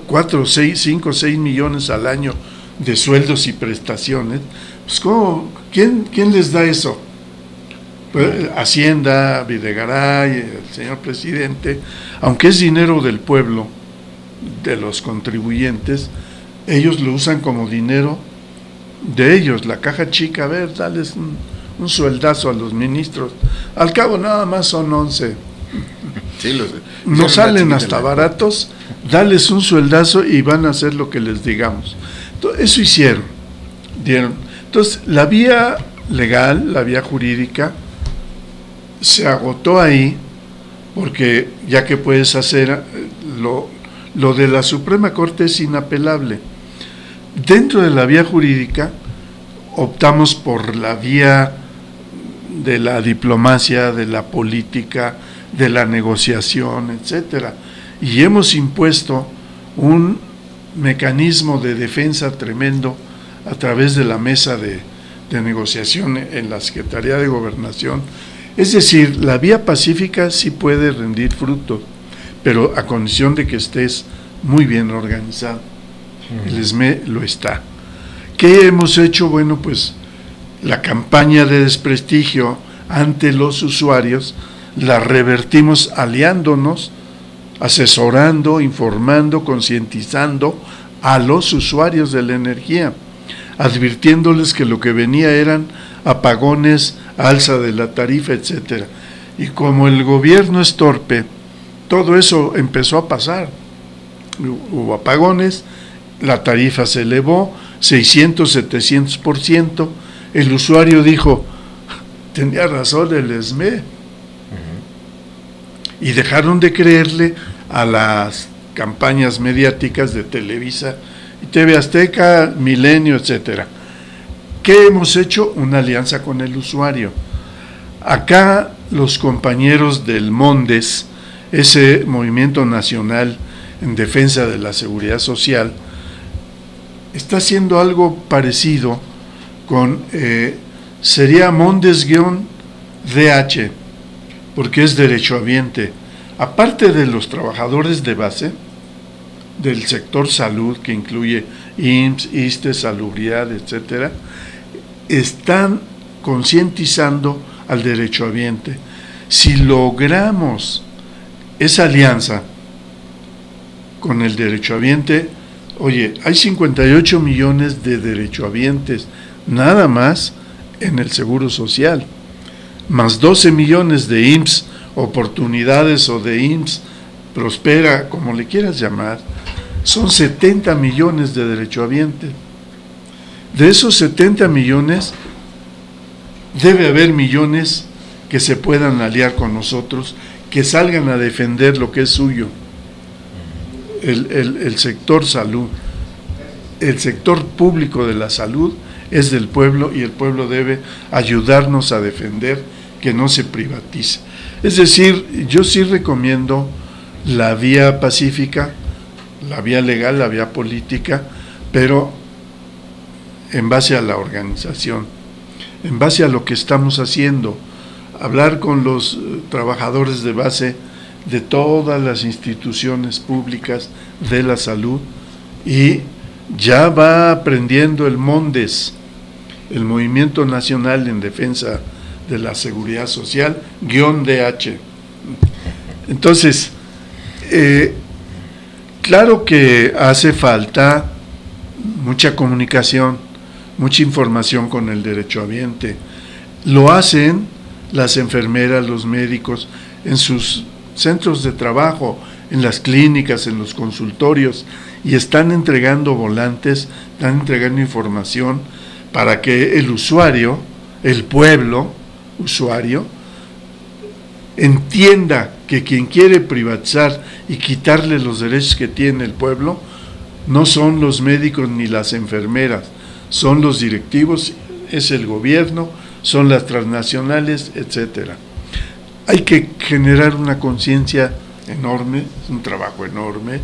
4, 6, 5, 6 millones al año de sueldos y prestaciones. Pues ¿quién les da eso? Pues Hacienda, Videgaray, el señor presidente. Aunque es dinero del pueblo, de los contribuyentes, ellos lo usan como dinero de ellos. La caja chica, a ver, dales un sueldazo a los ministros. Al cabo nada más son 11. Sí, no salen hasta baratos, dales un sueldazo y van a hacer lo que les digamos. Eso hicieron. Entonces, la vía legal, la vía jurídica, se agotó ahí, porque ya que puedes hacer lo de la Suprema Corte es inapelable. Dentro de la vía jurídica optamos por la vía de la diplomacia, de la política, de la negociación, etcétera, y hemos impuesto un mecanismo de defensa tremendo a través de la mesa de negociación en la Secretaría de Gobernación. Es decir, la vía pacífica sí puede rendir frutos, pero a condición de que estés muy bien organizado. El SME lo está. ¿Qué hemos hecho? Bueno, pues la campaña de desprestigio ante los usuarios la revertimos aliándonos, asesorando, informando, concientizando a los usuarios de la energía, advirtiéndoles que lo que venía eran apagones, alza de la tarifa, etcétera. Y como el gobierno es torpe, todo eso empezó a pasar. Hubo apagones, la tarifa se elevó 600, 700%. El usuario dijo, tenía razón el SME. Y dejaron de creerle a las campañas mediáticas de Televisa y TV Azteca, Milenio, etcétera. ¿Qué hemos hecho? Una alianza con el usuario. Acá los compañeros del MONDES, ese movimiento nacional en defensa de la seguridad social, está haciendo algo parecido con, sería MONDES-DH, porque es derechohabiente. Aparte de los trabajadores de base del sector salud, que incluye IMSS, ISSSTE, salubridad, etcétera, están concientizando al derechohabiente. Si logramos esa alianza con el derechohabiente, oye, hay 58 millones de derechohabientes nada más en el Seguro Social, más 12 millones de IMSS Oportunidades o de IMSS Prospera, como le quieras llamar, son 70 millones de derechohabientes. De esos 70 millones, debe haber millones que se puedan aliar con nosotros, que salgan a defender lo que es suyo. El sector salud, el sector público de la salud es del pueblo y el pueblo debe ayudarnos a defender que no se privatice. Es decir, yo sí recomiendo la vía pacífica, la vía legal, la vía política, pero en base a la organización, en base a lo que estamos haciendo, hablar con los trabajadores de base de todas las instituciones públicas de la salud, y ya va aprendiendo el MONDES, el Movimiento Nacional en Defensa de la Seguridad Social, -DH. Entonces, claro que hace falta mucha comunicación, mucha información con el derechohabiente. Lo hacen las enfermeras, los médicos, en sus centros de trabajo, en las clínicas, en los consultorios, y están entregando volantes, están entregando información para que el usuario, el pueblo usuario, entienda que quien quiere privatizar y quitarle los derechos que tiene el pueblo no son los médicos ni las enfermeras, son los directivos, es el gobierno, son las transnacionales, etcétera. Hay que generar una conciencia enorme, es un trabajo enorme,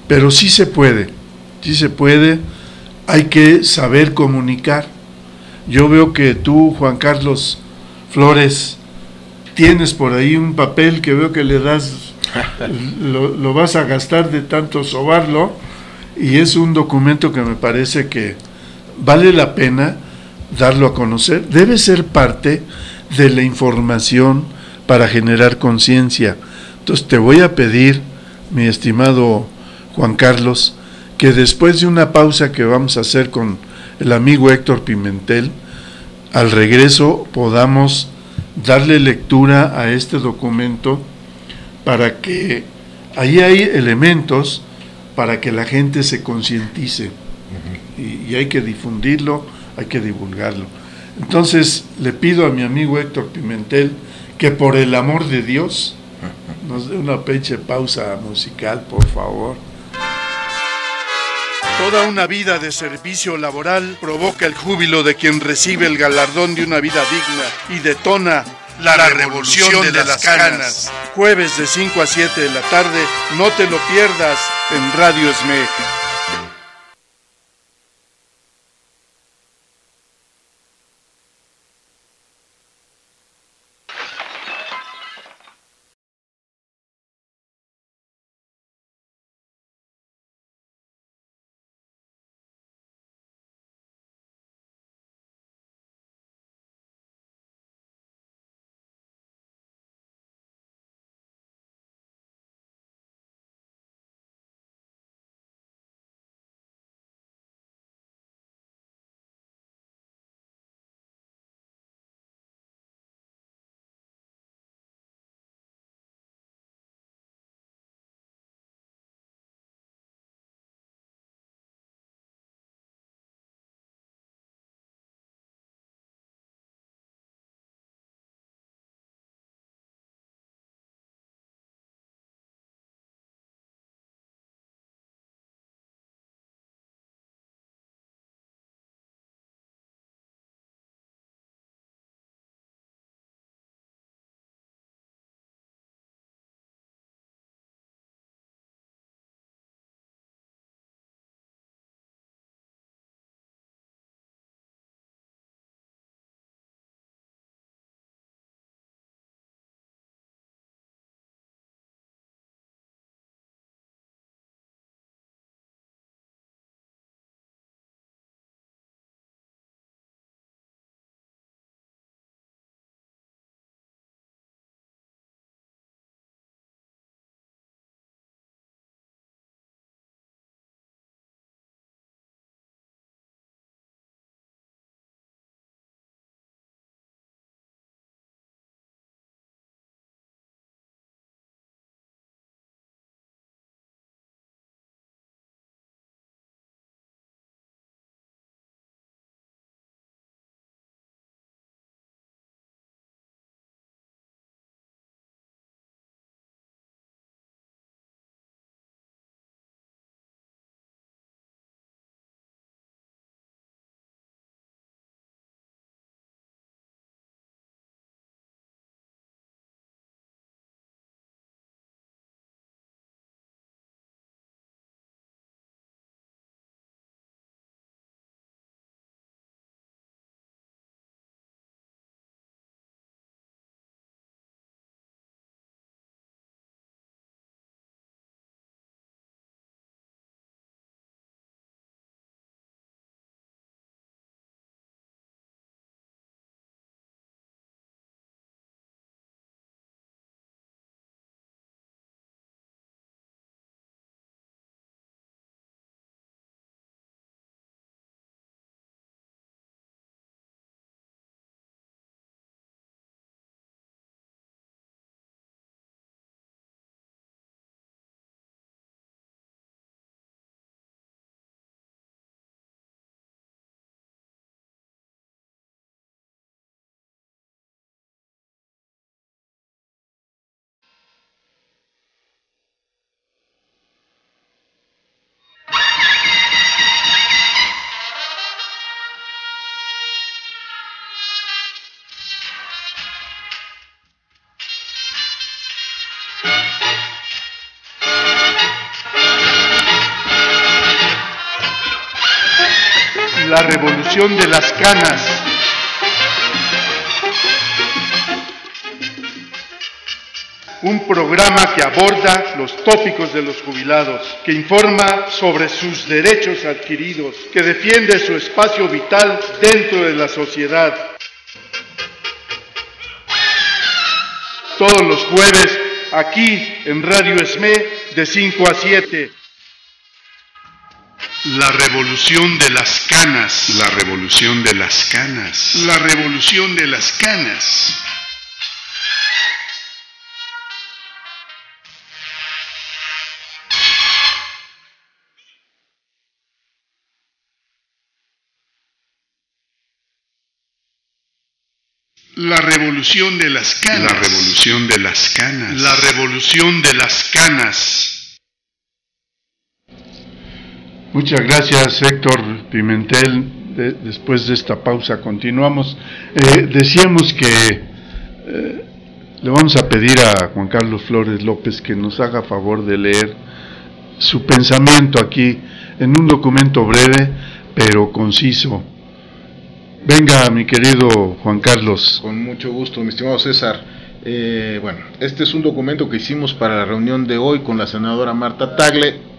pero sí se puede, hay que saber comunicar. Yo veo que tú, Juan Carlos Flores, tienes por ahí un papel que veo que le das, lo vas a gastar de tanto sobarlo, y es un documento que me parece que vale la pena darlo a conocer. Debe ser parte de la información para generar conciencia. Entonces te voy a pedir, mi estimado Juan Carlos, que después de una pausa que vamos a hacer con el amigo Héctor Pimentel, al regreso podamos darle lectura a este documento para que ahí hay elementos para que la gente se concientice, y hay que difundirlo, hay que divulgarlo. Entonces le pido a mi amigo Héctor Pimentel que por el amor de Dios nos dé una pequeña pausa musical, por favor. Toda una vida de servicio laboral provoca el júbilo de quien recibe el galardón de una vida digna y detona la revolución de las canas. Jueves de 5 a 7 de la tarde, no te lo pierdas en Radio SME. La revolución de las canas. Un programa que aborda los tópicos de los jubilados, que informa sobre sus derechos adquiridos, que defiende su espacio vital dentro de la sociedad. Todos los jueves, aquí en Radio ESME, de 5 a 7. La revolución de las canas. La revolución de las canas. La revolución de las canas. La revolución de las canas. La revolución de las canas. La revolución de las canas. Muchas gracias, Héctor Pimentel. Después de esta pausa continuamos. Decíamos que le vamos a pedir a Juan Carlos Flores López que nos haga favor de leer su pensamiento aquí en un documento breve pero conciso. Venga, mi querido Juan Carlos. Con mucho gusto, mi estimado César. Bueno, este es un documento que hicimos para la reunión de hoy con la senadora Marta Tagle.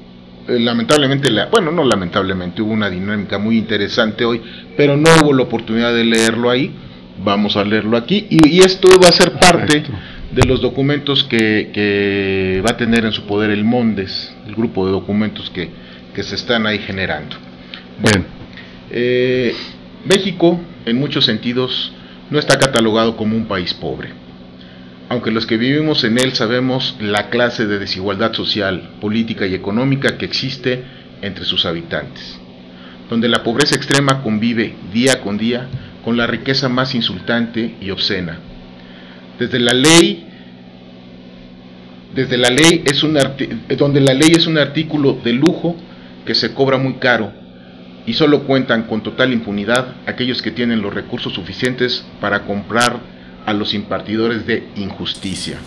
Lamentablemente, no lamentablemente, hubo una dinámica muy interesante hoy, pero no hubo la oportunidad de leerlo ahí. Vamos a leerlo aquí y esto va a ser parte de los documentos que va a tener en su poder el MONDES, el grupo de documentos que se están ahí generando. Bueno, México, en muchos sentidos, no está catalogado como un país pobre, aunque los que vivimos en él sabemos la clase de desigualdad social, política y económica que existe entre sus habitantes, donde la pobreza extrema convive día con día con la riqueza más insultante y obscena. Donde la ley es un artículo de lujo que se cobra muy caro, y solo cuentan con total impunidad aquellos que tienen los recursos suficientes para comprar a los impartidores de injusticia,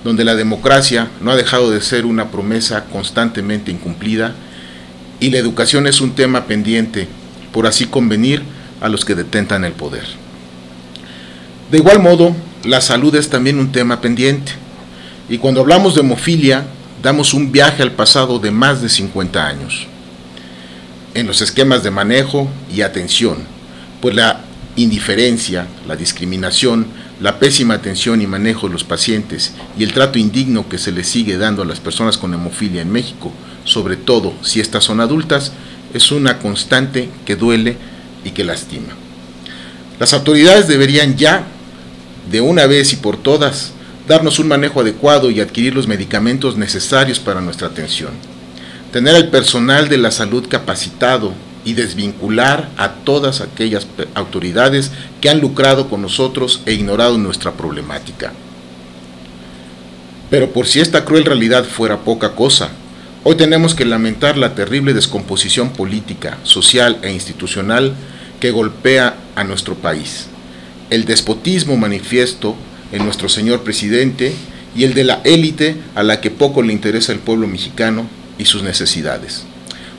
donde la democracia no ha dejado de ser una promesa constantemente incumplida y la educación es un tema pendiente, por así convenir a los que detentan el poder. De igual modo, la salud es también un tema pendiente, y cuando hablamos de hemofilia, damos un viaje al pasado de más de 50 años. En los esquemas de manejo y atención, pues la indiferencia, la discriminación, la pésima atención y manejo de los pacientes y el trato indigno que se les sigue dando a las personas con hemofilia en México, sobre todo si estas son adultas, es una constante que duele y que lastima. Las autoridades deberían ya, de una vez y por todas, darnos un manejo adecuado y adquirir los medicamentos necesarios para nuestra atención. Tener al personal de la salud capacitado y desvincular a todas aquellas autoridades que han lucrado con nosotros e ignorado nuestra problemática. Pero por si esta cruel realidad fuera poca cosa, hoy tenemos que lamentar la terrible descomposición política, social e institucional que golpea a nuestro país, el despotismo manifiesto en nuestro señor presidente y el de la élite a la que poco le interesa el pueblo mexicano y sus necesidades,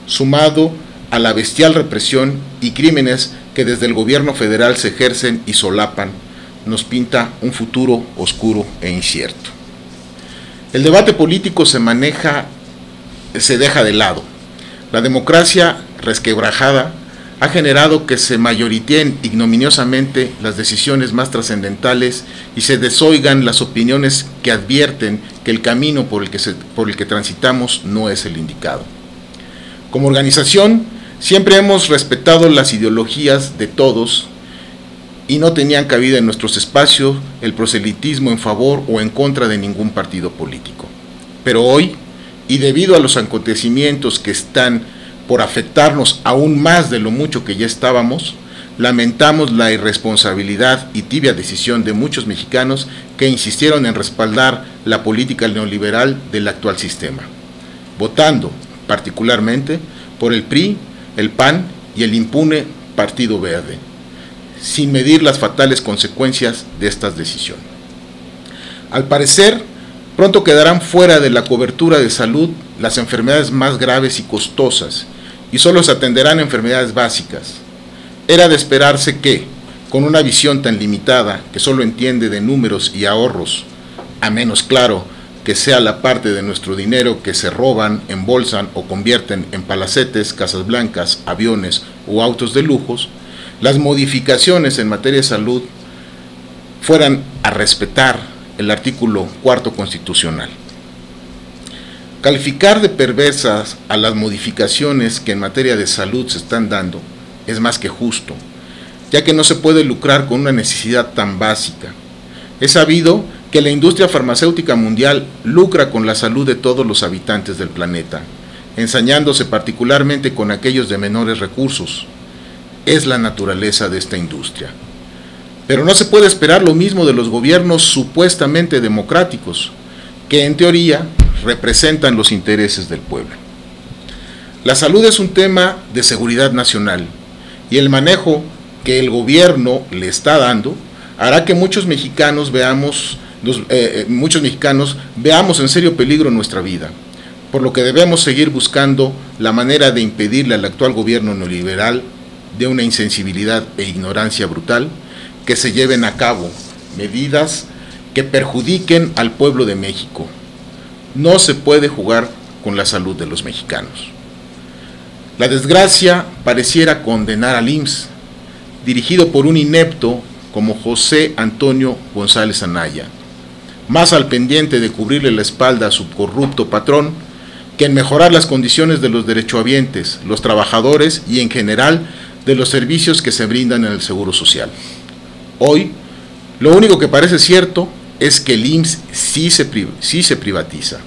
sumado a la bestial represión y crímenes que desde el gobierno federal se ejercen y solapan, nos pinta un futuro oscuro e incierto. El debate político se deja de lado. La democracia resquebrajada ha generado que se mayoriteen ignominiosamente las decisiones más trascendentales y se desoigan las opiniones que advierten que el camino por el que transitamos no es el indicado. Como organización, siempre hemos respetado las ideologías de todos y no tenían cabida en nuestros espacios el proselitismo en favor o en contra de ningún partido político. Pero hoy, y debido a los acontecimientos que están por afectarnos aún más de lo mucho que ya estábamos, lamentamos la irresponsabilidad y tibia decisión de muchos mexicanos que insistieron en respaldar la política neoliberal del actual sistema, votando particularmente por el PRI, el PAN y el impune Partido Verde, sin medir las fatales consecuencias de estas decisiones. Al parecer, pronto quedarán fuera de la cobertura de salud las enfermedades más graves y costosas, y solo se atenderán enfermedades básicas, Era de esperarse que, con una visión tan limitada que solo entiende de números y ahorros, a menos claro que sea la parte de nuestro dinero que se roban, embolsan o convierten en palacetes, casas blancas, aviones o autos de lujos, las modificaciones en materia de salud fueran a respetar el artículo 4 constitucional. Calificar de perversas a las modificaciones que en materia de salud se están dando es más que justo, ya que no se puede lucrar con una necesidad tan básica. Es sabido que la industria farmacéutica mundial lucra con la salud de todos los habitantes del planeta, ensañándose particularmente con aquellos de menores recursos. Es la naturaleza de esta industria. Pero no se puede esperar lo mismo de los gobiernos supuestamente democráticos, que en teoría representan los intereses del pueblo. La salud es un tema de seguridad nacional y el manejo que el gobierno le está dando hará que muchos mexicanos veamos en serio peligro nuestra vida, por lo que debemos seguir buscando la manera de impedirle al actual gobierno neoliberal de una insensibilidad e ignorancia brutal que se lleven a cabo medidas que perjudiquen al pueblo de México. No se puede jugar con la salud de los mexicanos. La desgracia pareciera condenar al IMSS, dirigido por un inepto como José Antonio González Anaya, más al pendiente de cubrirle la espalda a su corrupto patrón que en mejorar las condiciones de los derechohabientes, los trabajadores y en general de los servicios que se brindan en el Seguro Social. Hoy, lo único que parece cierto es que el IMSS sí se privatiza.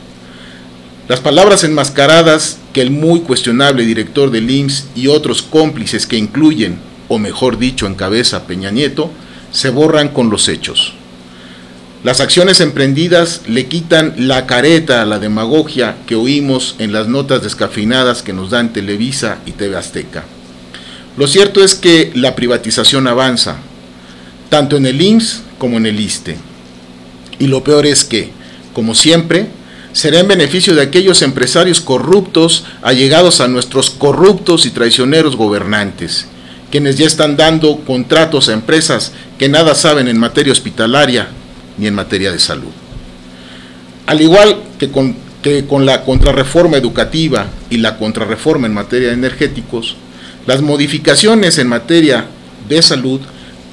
Las palabras enmascaradas que el muy cuestionable director del IMSS y otros cómplices que incluyen, o mejor dicho, encabeza Peña Nieto, se borran con los hechos. Las acciones emprendidas le quitan la careta a la demagogia que oímos en las notas descafeinadas que nos dan Televisa y TV Azteca. Lo cierto es que la privatización avanza, tanto en el IMSS como en el ISSSTE. Y lo peor es que, como siempre, será en beneficio de aquellos empresarios corruptos allegados a nuestros corruptos y traicioneros gobernantes, quienes ya están dando contratos a empresas que nada saben en materia hospitalaria ni en materia de salud. Al igual que con la contrarreforma educativa y la contrarreforma en materia de energéticos, las modificaciones en materia de salud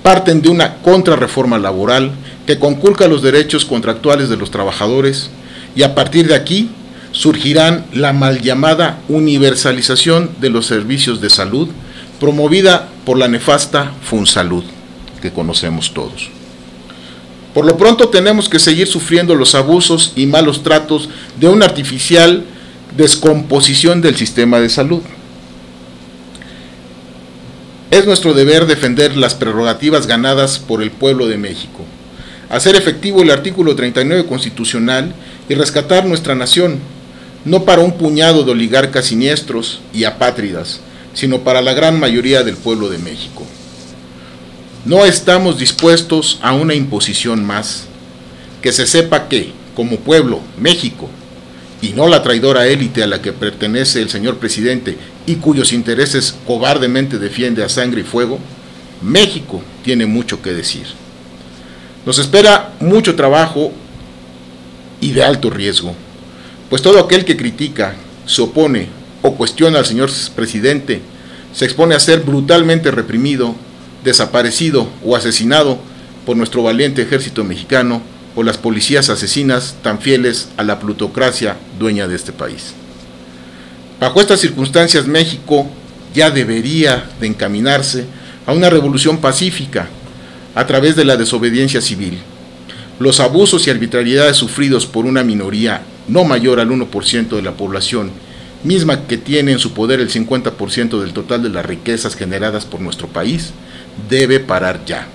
parten de una contrarreforma laboral que conculca los derechos contractuales de los trabajadores y a partir de aquí surgirán la mal llamada universalización de los servicios de salud promovida por la nefasta Funsalud que conocemos todos. Por lo pronto tenemos que seguir sufriendo los abusos y malos tratos de una artificial descomposición del sistema de salud. Es nuestro deber defender las prerrogativas ganadas por el pueblo de México, hacer efectivo el artículo 39 constitucional y rescatar nuestra nación, no para un puñado de oligarcas siniestros y apátridas, sino para la gran mayoría del pueblo de México. No estamos dispuestos a una imposición más. Que se sepa que, como pueblo, México, y no la traidora élite a la que pertenece el señor presidente y cuyos intereses cobardemente defiende a sangre y fuego, México tiene mucho que decir. Nos espera mucho trabajo y de alto riesgo, pues todo aquel que critica, se opone o cuestiona al señor presidente se expone a ser brutalmente reprimido, desaparecido o asesinado por nuestro valiente ejército mexicano o las policías asesinas tan fieles a la plutocracia dueña de este país. Bajo estas circunstancias, México ya debería de encaminarse a una revolución pacífica a través de la desobediencia civil. Los abusos y arbitrariedades sufridos por una minoría no mayor al 1% de la población, misma que tiene en su poder el 50% del total de las riquezas generadas por nuestro país, debe parar ya.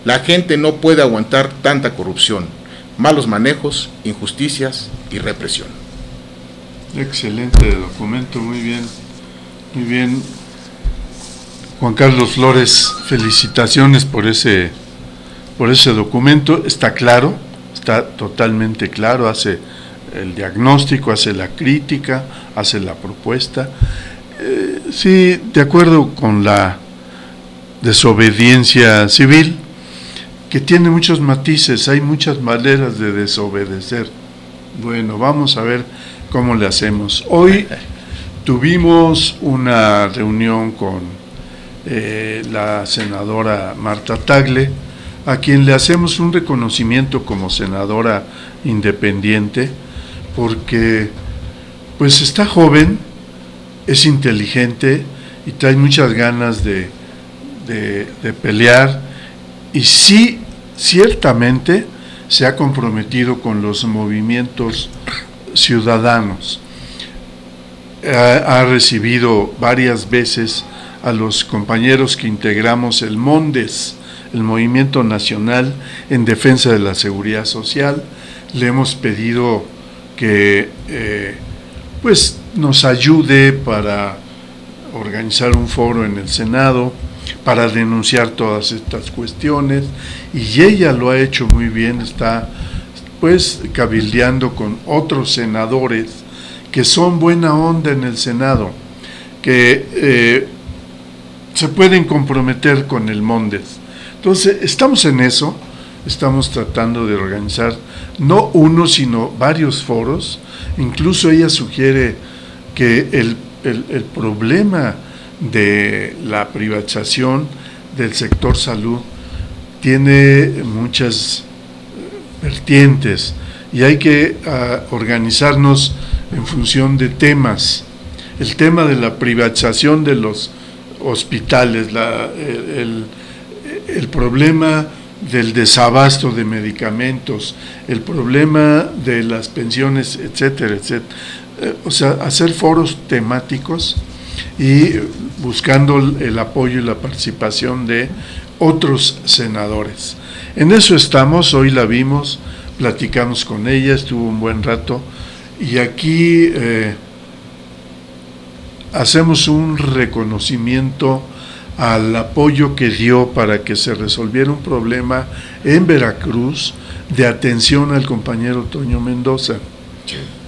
La gente no puede aguantar tanta corrupción, malos manejos, injusticias y represión. Excelente documento, muy bien, muy bien. Juan Carlos Flores, felicitaciones por ese documento. Está claro, está totalmente claro, hace el diagnóstico, hace la crítica, hace la propuesta. Sí, de acuerdo con desobediencia civil, que tiene muchos matices, hay muchas maneras de desobedecer. Bueno, vamos a ver cómo le hacemos. Hoy tuvimos una reunión con la senadora Marta Tagle, a quien le hacemos un reconocimiento como senadora independiente, porque pues está joven, es inteligente y trae muchas ganas de pelear, y sí, ciertamente se ha comprometido con los movimientos ciudadanos. Ha recibido varias veces a los compañeros que integramos el MONDES, el Movimiento Nacional en Defensa de la Seguridad Social. Le hemos pedido que pues nos ayude para organizar un foro en el Senado para denunciar todas estas cuestiones, y ella lo ha hecho muy bien. Está pues cabildeando con otros senadores que son buena onda en el Senado, que se pueden comprometer con el MONDES. Entonces estamos en eso, estamos tratando de organizar no uno sino varios foros. Incluso ella sugiere que el problema de la privatización del sector salud tiene muchas vertientes y hay que organizarnos en función de temas. El tema de la privatización de los hospitales, el problema del desabasto de medicamentos, el problema de las pensiones, etcétera, etcétera. O sea, hacer foros temáticos y buscando el apoyo y la participación de otros senadores. En eso estamos. Hoy la vimos, platicamos con ella, estuvo un buen rato, y aquí hacemos un reconocimiento al apoyo que dio para que se resolviera un problema en Veracruz de atención al compañero Toño Mendoza,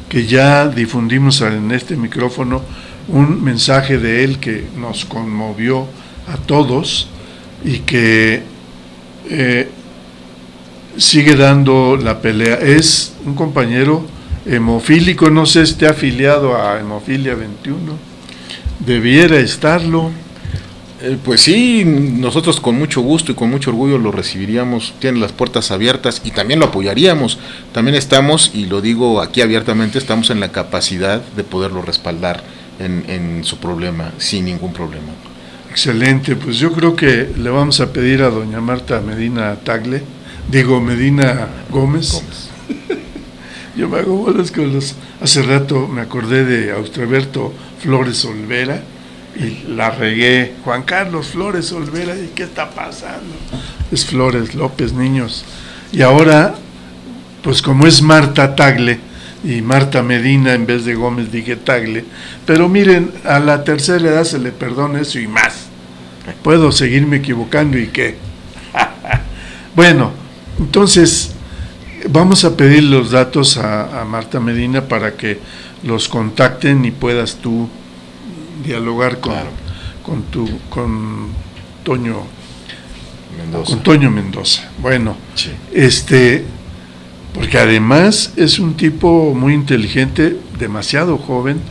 que ya difundimos en este micrófono un mensaje de él que nos conmovió a todos y que sigue dando la pelea. Es un compañero hemofílico, no sé si esté afiliado a Hemofilia 21, debiera estarlo. Pues sí, nosotros con mucho gusto y con mucho orgullo lo recibiríamos, tiene las puertas abiertas y también lo apoyaríamos. También estamos, y lo digo aquí abiertamente, estamos en la capacidad de poderlo respaldar en su problema, sin ningún problema. Excelente, pues yo creo que le vamos a pedir a doña Marta Medina Tagle, Medina Gómez. Yo me hago bolas con los... Hace rato me acordé de Austraberto Flores Olvera y la regué. Juan Carlos Flores Olvera, ¿y qué está pasando? Es Flores López, niños. Y ahora, pues como es Marta Tagle y Marta Medina en vez de Gómez, dije Tagle. Pero miren, a la tercera edad se le perdona eso y más. Puedo seguirme equivocando y qué. Bueno, entonces vamos a pedir los datos a Marta Medina para que los contacten y puedas tú dialogar con, claro, con Toño Mendoza. Con Toño Mendoza. Bueno, sí. Porque además es un tipo muy inteligente, demasiado joven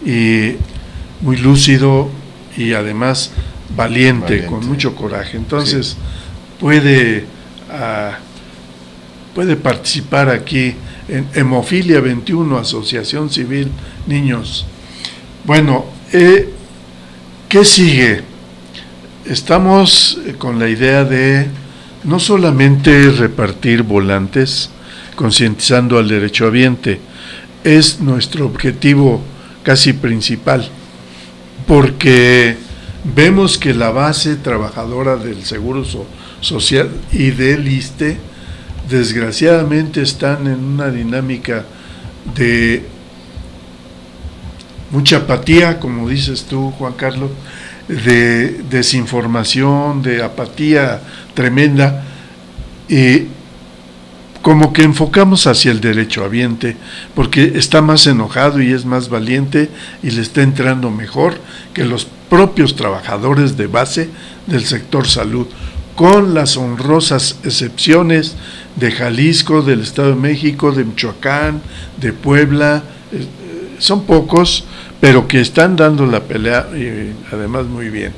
y muy lúcido y además valiente. Con mucho coraje. Entonces sí, puede participar aquí en Hemofilia 21, Asociación Civil Niños. Bueno, ¿qué sigue? Estamos con la idea de no solamente repartir volantes, concientizando al derechohabiente, es nuestro objetivo casi principal, porque vemos que la base trabajadora del Seguro Social y del ISSSTE desgraciadamente están en una dinámica de mucha apatía, como dices tú, Juan Carlos, de desinformación, de apatía tremenda, y como que enfocamos hacia el derechohabiente, porque está más enojado y es más valiente y le está entrando mejor que los propios trabajadores de base del sector salud, con las honrosas excepciones de Jalisco, del Estado de México, de Michoacán, de Puebla. Son pocos, pero que están dando la pelea y además muy bien.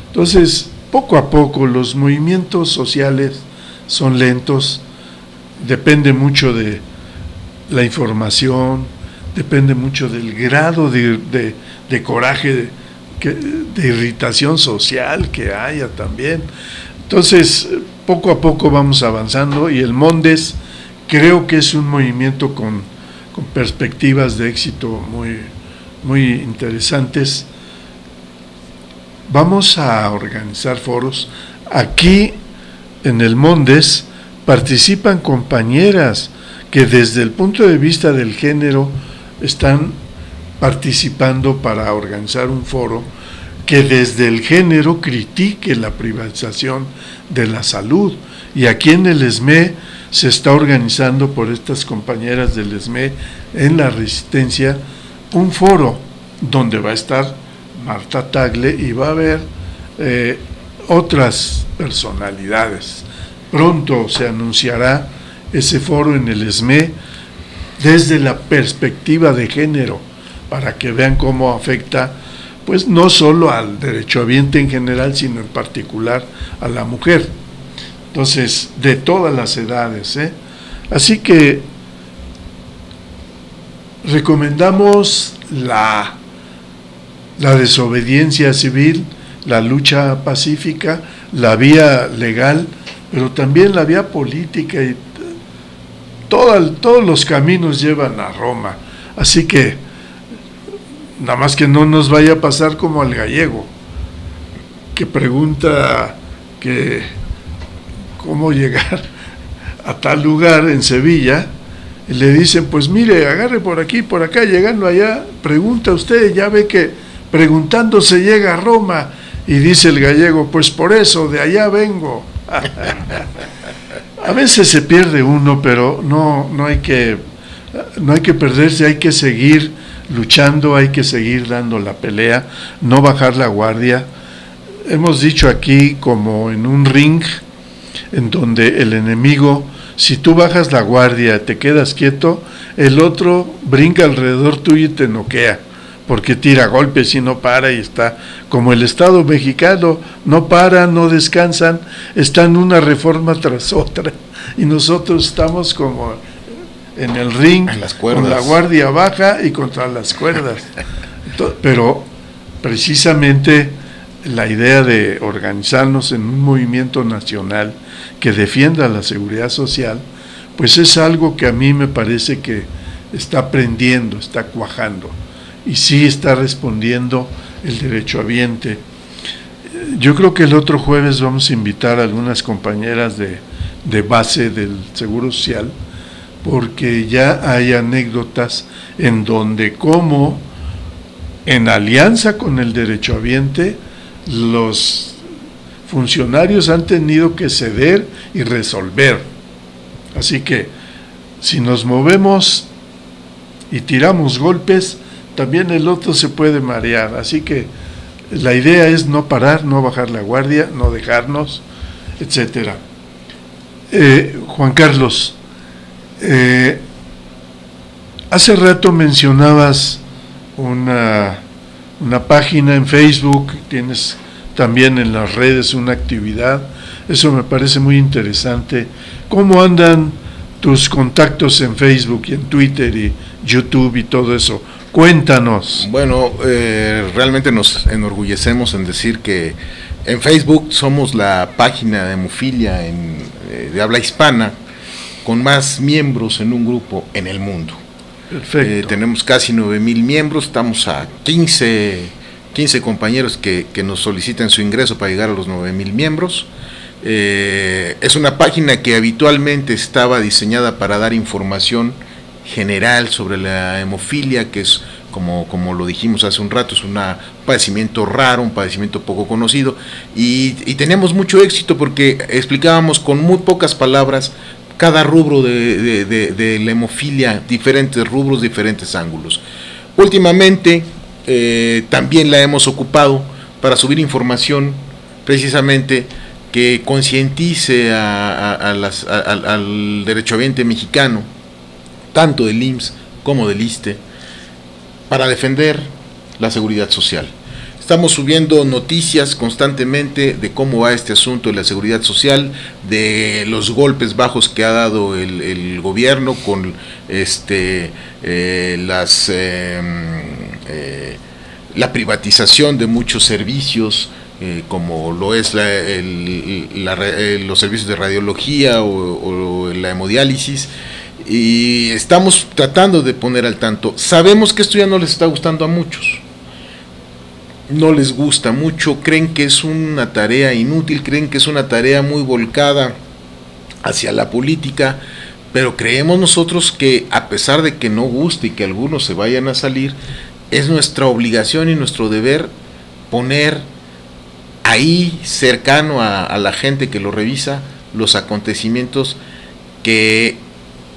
Entonces, poco a poco los movimientos sociales son lentos, depende mucho de la información, depende mucho del grado de coraje, de irritación social que haya también. Entonces, poco a poco vamos avanzando y el Mondes creo que es un movimiento con perspectivas de éxito muy, muy interesantes. Vamos a organizar foros. Aquí en el Mondes participan compañeras que desde el punto de vista del género están participando para organizar un foro que desde el género critique la privatización de la salud. Y aquí en el ESME se está organizando por estas compañeras del ESME en la Resistencia un foro donde va a estar Marta Tagle y va a haber otras personalidades. Pronto se anunciará ese foro en el ESME desde la perspectiva de género, para que vean cómo afecta, pues no solo al derechohabiente en general, sino en particular a la mujer. Entonces, de todas las edades, Así que recomendamos la desobediencia civil, la lucha pacífica, la vía legal, pero también la vía política, y todos los caminos llevan a Roma. Así que nada más que no nos vaya a pasar como al gallego, que pregunta que cómo llegar a tal lugar en Sevilla, y le dicen, pues mire, agarre por aquí, por acá, llegando allá, pregunta usted, ya ve que preguntando se llega a Roma, y dice el gallego, pues por eso, de allá vengo. A veces se pierde uno, pero no hay que perderse, hay que seguir luchando, hay que seguir dando la pelea, no bajar la guardia. Hemos dicho aquí como en un ring, en donde el enemigo, si tú bajas la guardia, te quedas quieto, el otro brinca alrededor tuyo y te noquea, porque tira golpes y no para, y está como el Estado mexicano, no paran, no descansan, están una reforma tras otra, y nosotros estamos como en el ring, con la guardia baja y contra las cuerdas. Pero precisamente la idea de organizarnos en un movimiento nacional que defienda la seguridad social, pues es algo que a mí me parece que está aprendiendo, está cuajando, y sí está respondiendo el derechohabiente. Yo creo que el otro jueves vamos a invitar a algunas compañeras de base del Seguro Social, porque ya hay anécdotas en donde como en alianza con el derechohabiente los funcionarios han tenido que ceder y resolver. Así que si nos movemos y tiramos golpes, también el otro se puede marear. Así que la idea es no parar, no bajar la guardia, no dejarnos, etcétera. Juan Carlos, hace rato mencionabas una página en Facebook, tienes también en las redes una actividad, eso me parece muy interesante. ¿Cómo andan tus contactos en Facebook y en Twitter y YouTube y todo eso? Cuéntanos. Bueno, realmente nos enorgullecemos en decir que en Facebook somos la página de hemofilia de habla hispana con más miembros en un grupo en el mundo. Perfecto. Tenemos casi 9,000 miembros, estamos a 15 compañeros que nos solicitan su ingreso para llegar a los 9,000 miembros. Es una página que habitualmente estaba diseñada para dar información general sobre la hemofilia, que es, como lo dijimos hace un rato, es un padecimiento raro, un padecimiento poco conocido, y tenemos mucho éxito porque explicábamos con muy pocas palabras cada rubro de la hemofilia, diferentes rubros, diferentes ángulos. Últimamente también la hemos ocupado para subir información precisamente que concientice al derechohabiente mexicano, tanto del IMSS como del ISSSTE, para defender la seguridad social. Estamos subiendo noticias constantemente de cómo va este asunto de la seguridad social, de los golpes bajos que ha dado el gobierno con la privatización de muchos servicios, como lo es los servicios de radiología o la hemodiálisis, y estamos tratando de poner al tanto. Sabemos que esto ya no les está gustando a muchos, no les gusta mucho, creen que es una tarea inútil, creen que es una tarea muy volcada hacia la política, pero creemos nosotros que, a pesar de que no guste y que algunos se vayan a salir, es nuestra obligación y nuestro deber poner ahí, cercano a la gente que lo revisa, los acontecimientos que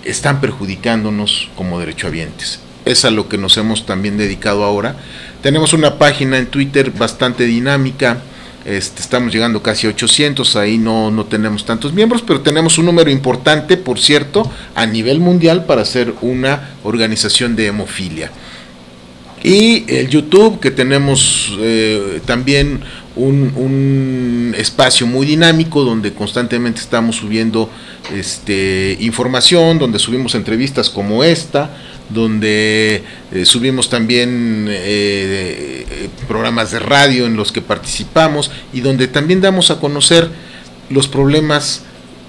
están perjudicándonos como derechohabientes. Es a lo que nos hemos también dedicado ahora. Tenemos una página en Twitter bastante dinámica, estamos llegando casi a 800, ahí no tenemos tantos miembros, pero tenemos un número importante, por cierto, a nivel mundial para ser una organización de hemofilia. Y el YouTube, que tenemos también un espacio muy dinámico donde constantemente estamos subiendo información, donde subimos entrevistas como esta, donde subimos también programas de radio en los que participamos y donde también damos a conocer los problemas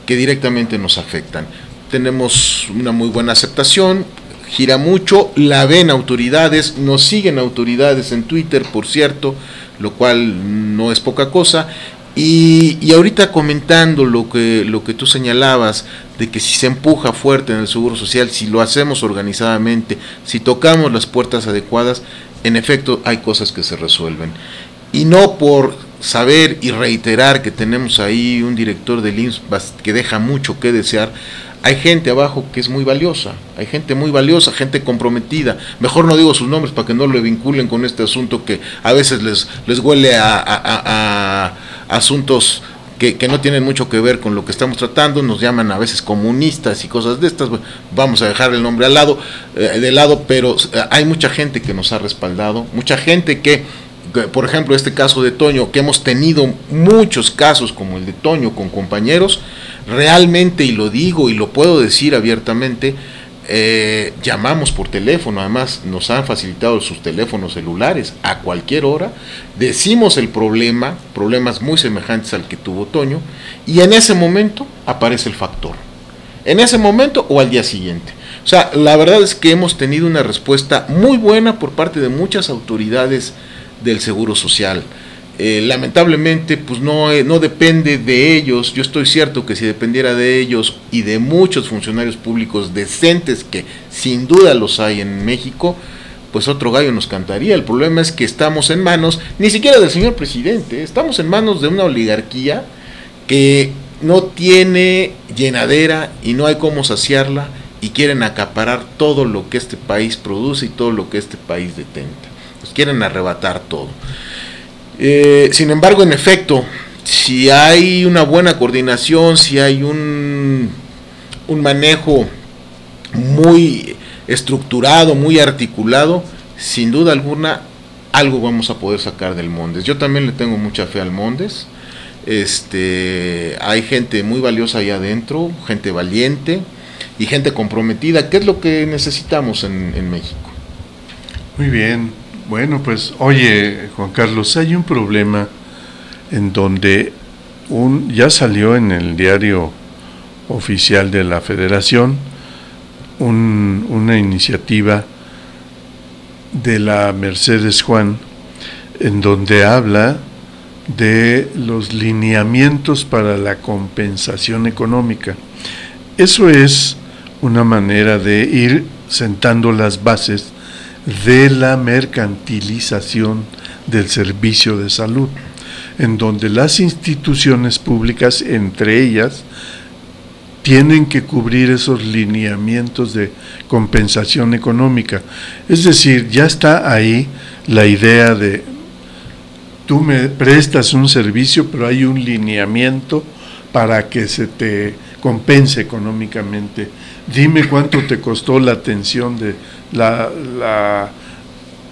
que directamente nos afectan. Tenemos una muy buena aceptación, gira mucho, la ven autoridades, nos siguen autoridades en Twitter, por cierto, lo cual no es poca cosa. Y ahorita comentando lo que tú señalabas, de que si se empuja fuerte en el Seguro Social, si lo hacemos organizadamente, si tocamos las puertas adecuadas, en efecto hay cosas que se resuelven. Y no por saber y reiterar que tenemos ahí un director del IMSS que deja mucho que desear, hay gente abajo que es muy valiosa, hay gente muy valiosa, gente comprometida. Mejor no digo sus nombres para que no lo vinculen con este asunto que a veces les huele a asuntos que no tienen mucho que ver con lo que estamos tratando. Nos llaman a veces comunistas y cosas de estas. Vamos a dejar el nombre de lado, pero hay mucha gente que nos ha respaldado, mucha gente que, por ejemplo, este caso de Toño, que hemos tenido muchos casos como el de Toño con compañeros, realmente, y lo digo y lo puedo decir abiertamente, llamamos por teléfono, además nos han facilitado sus teléfonos celulares a cualquier hora, decimos el problemas muy semejantes al que tuvo Toño, y en ese momento aparece el factor, en ese momento o al día siguiente. O sea, la verdad es que hemos tenido una respuesta muy buena por parte de muchas autoridades del Seguro Social. Lamentablemente pues no depende de ellos. Yo estoy cierto que si dependiera de ellos y de muchos funcionarios públicos decentes, que sin duda los hay en México, pues otro gallo nos cantaría. El problema es que estamos en manos, ni siquiera del señor presidente, estamos en manos de una oligarquía que no tiene llenadera y no hay cómo saciarla, y quieren acaparar todo lo que este país produce y todo lo que este país detenta. Pues quieren arrebatar todo. Sin embargo, en efecto, si hay una buena coordinación, si hay un manejo muy estructurado, muy articulado, sin duda alguna algo vamos a poder sacar del Mondes. Yo también le tengo mucha fe al Mondes. Hay gente muy valiosa ahí adentro, gente valiente y gente comprometida, que es lo que necesitamos en México. Muy bien. Bueno, pues, oye, Juan Carlos, hay un problema en donde ya salió en el diario oficial de la Federación una iniciativa de la Mercedes Juan, en donde habla de los lineamientos para la compensación económica. Eso es una manera de ir sentando las bases de la mercantilización del servicio de salud, en donde las instituciones públicas, entre ellas, tienen que cubrir esos lineamientos de compensación económica. Es decir, ya está ahí la idea de tú me prestas un servicio, pero hay un lineamiento para que se te compense económicamente. Dime cuánto te costó la atención de la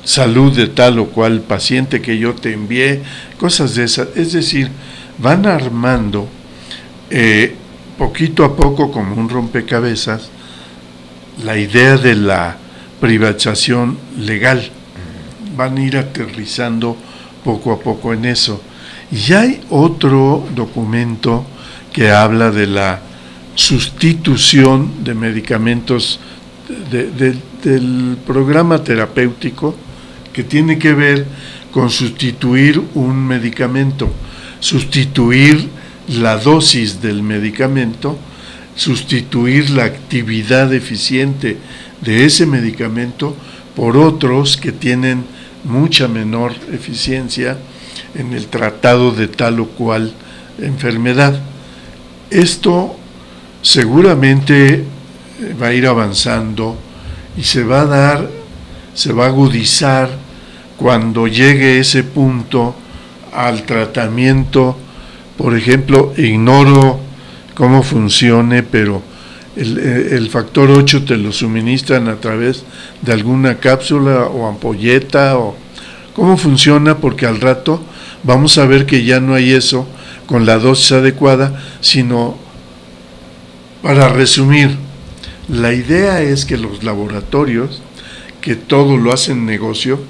salud de tal o cual paciente que yo te envié, cosas de esas. Es decir, van armando poquito a poco, como un rompecabezas, la idea de la privatización legal. Van a ir aterrizando poco a poco en eso. Y hay otro documento que habla de la sustitución de medicamentos del programa terapéutico, que tiene que ver con sustituir un medicamento, sustituir la dosis del medicamento, sustituir la actividad eficiente de ese medicamento por otros que tienen mucha menor eficiencia en el tratado de tal o cual enfermedad. Esto seguramente va a ir avanzando y se va a agudizar cuando llegue ese punto al tratamiento. Por ejemplo, ignoro cómo funcione, pero el factor 8 te lo suministran a través de alguna cápsula o ampolleta, o cómo funciona, porque al rato vamos a ver que ya no hay eso con la dosis adecuada, sino, para resumir, la idea es que los laboratorios, que todo lo hacen negocio,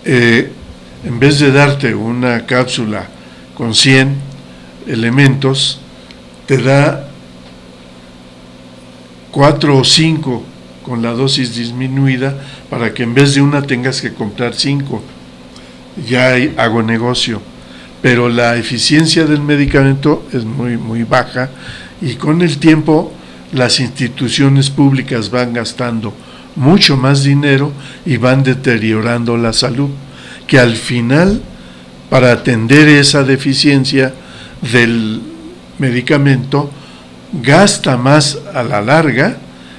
en vez de darte una cápsula con 100 elementos, te da 4 o 5 con la dosis disminuida, para que en vez de una tengas que comprar 5. Ya hago negocio, pero la eficiencia del medicamento es muy, muy baja, y con el tiempo las instituciones públicas van gastando mucho más dinero y van deteriorando la salud, que al final, para atender esa deficiencia del medicamento, gasta más a la larga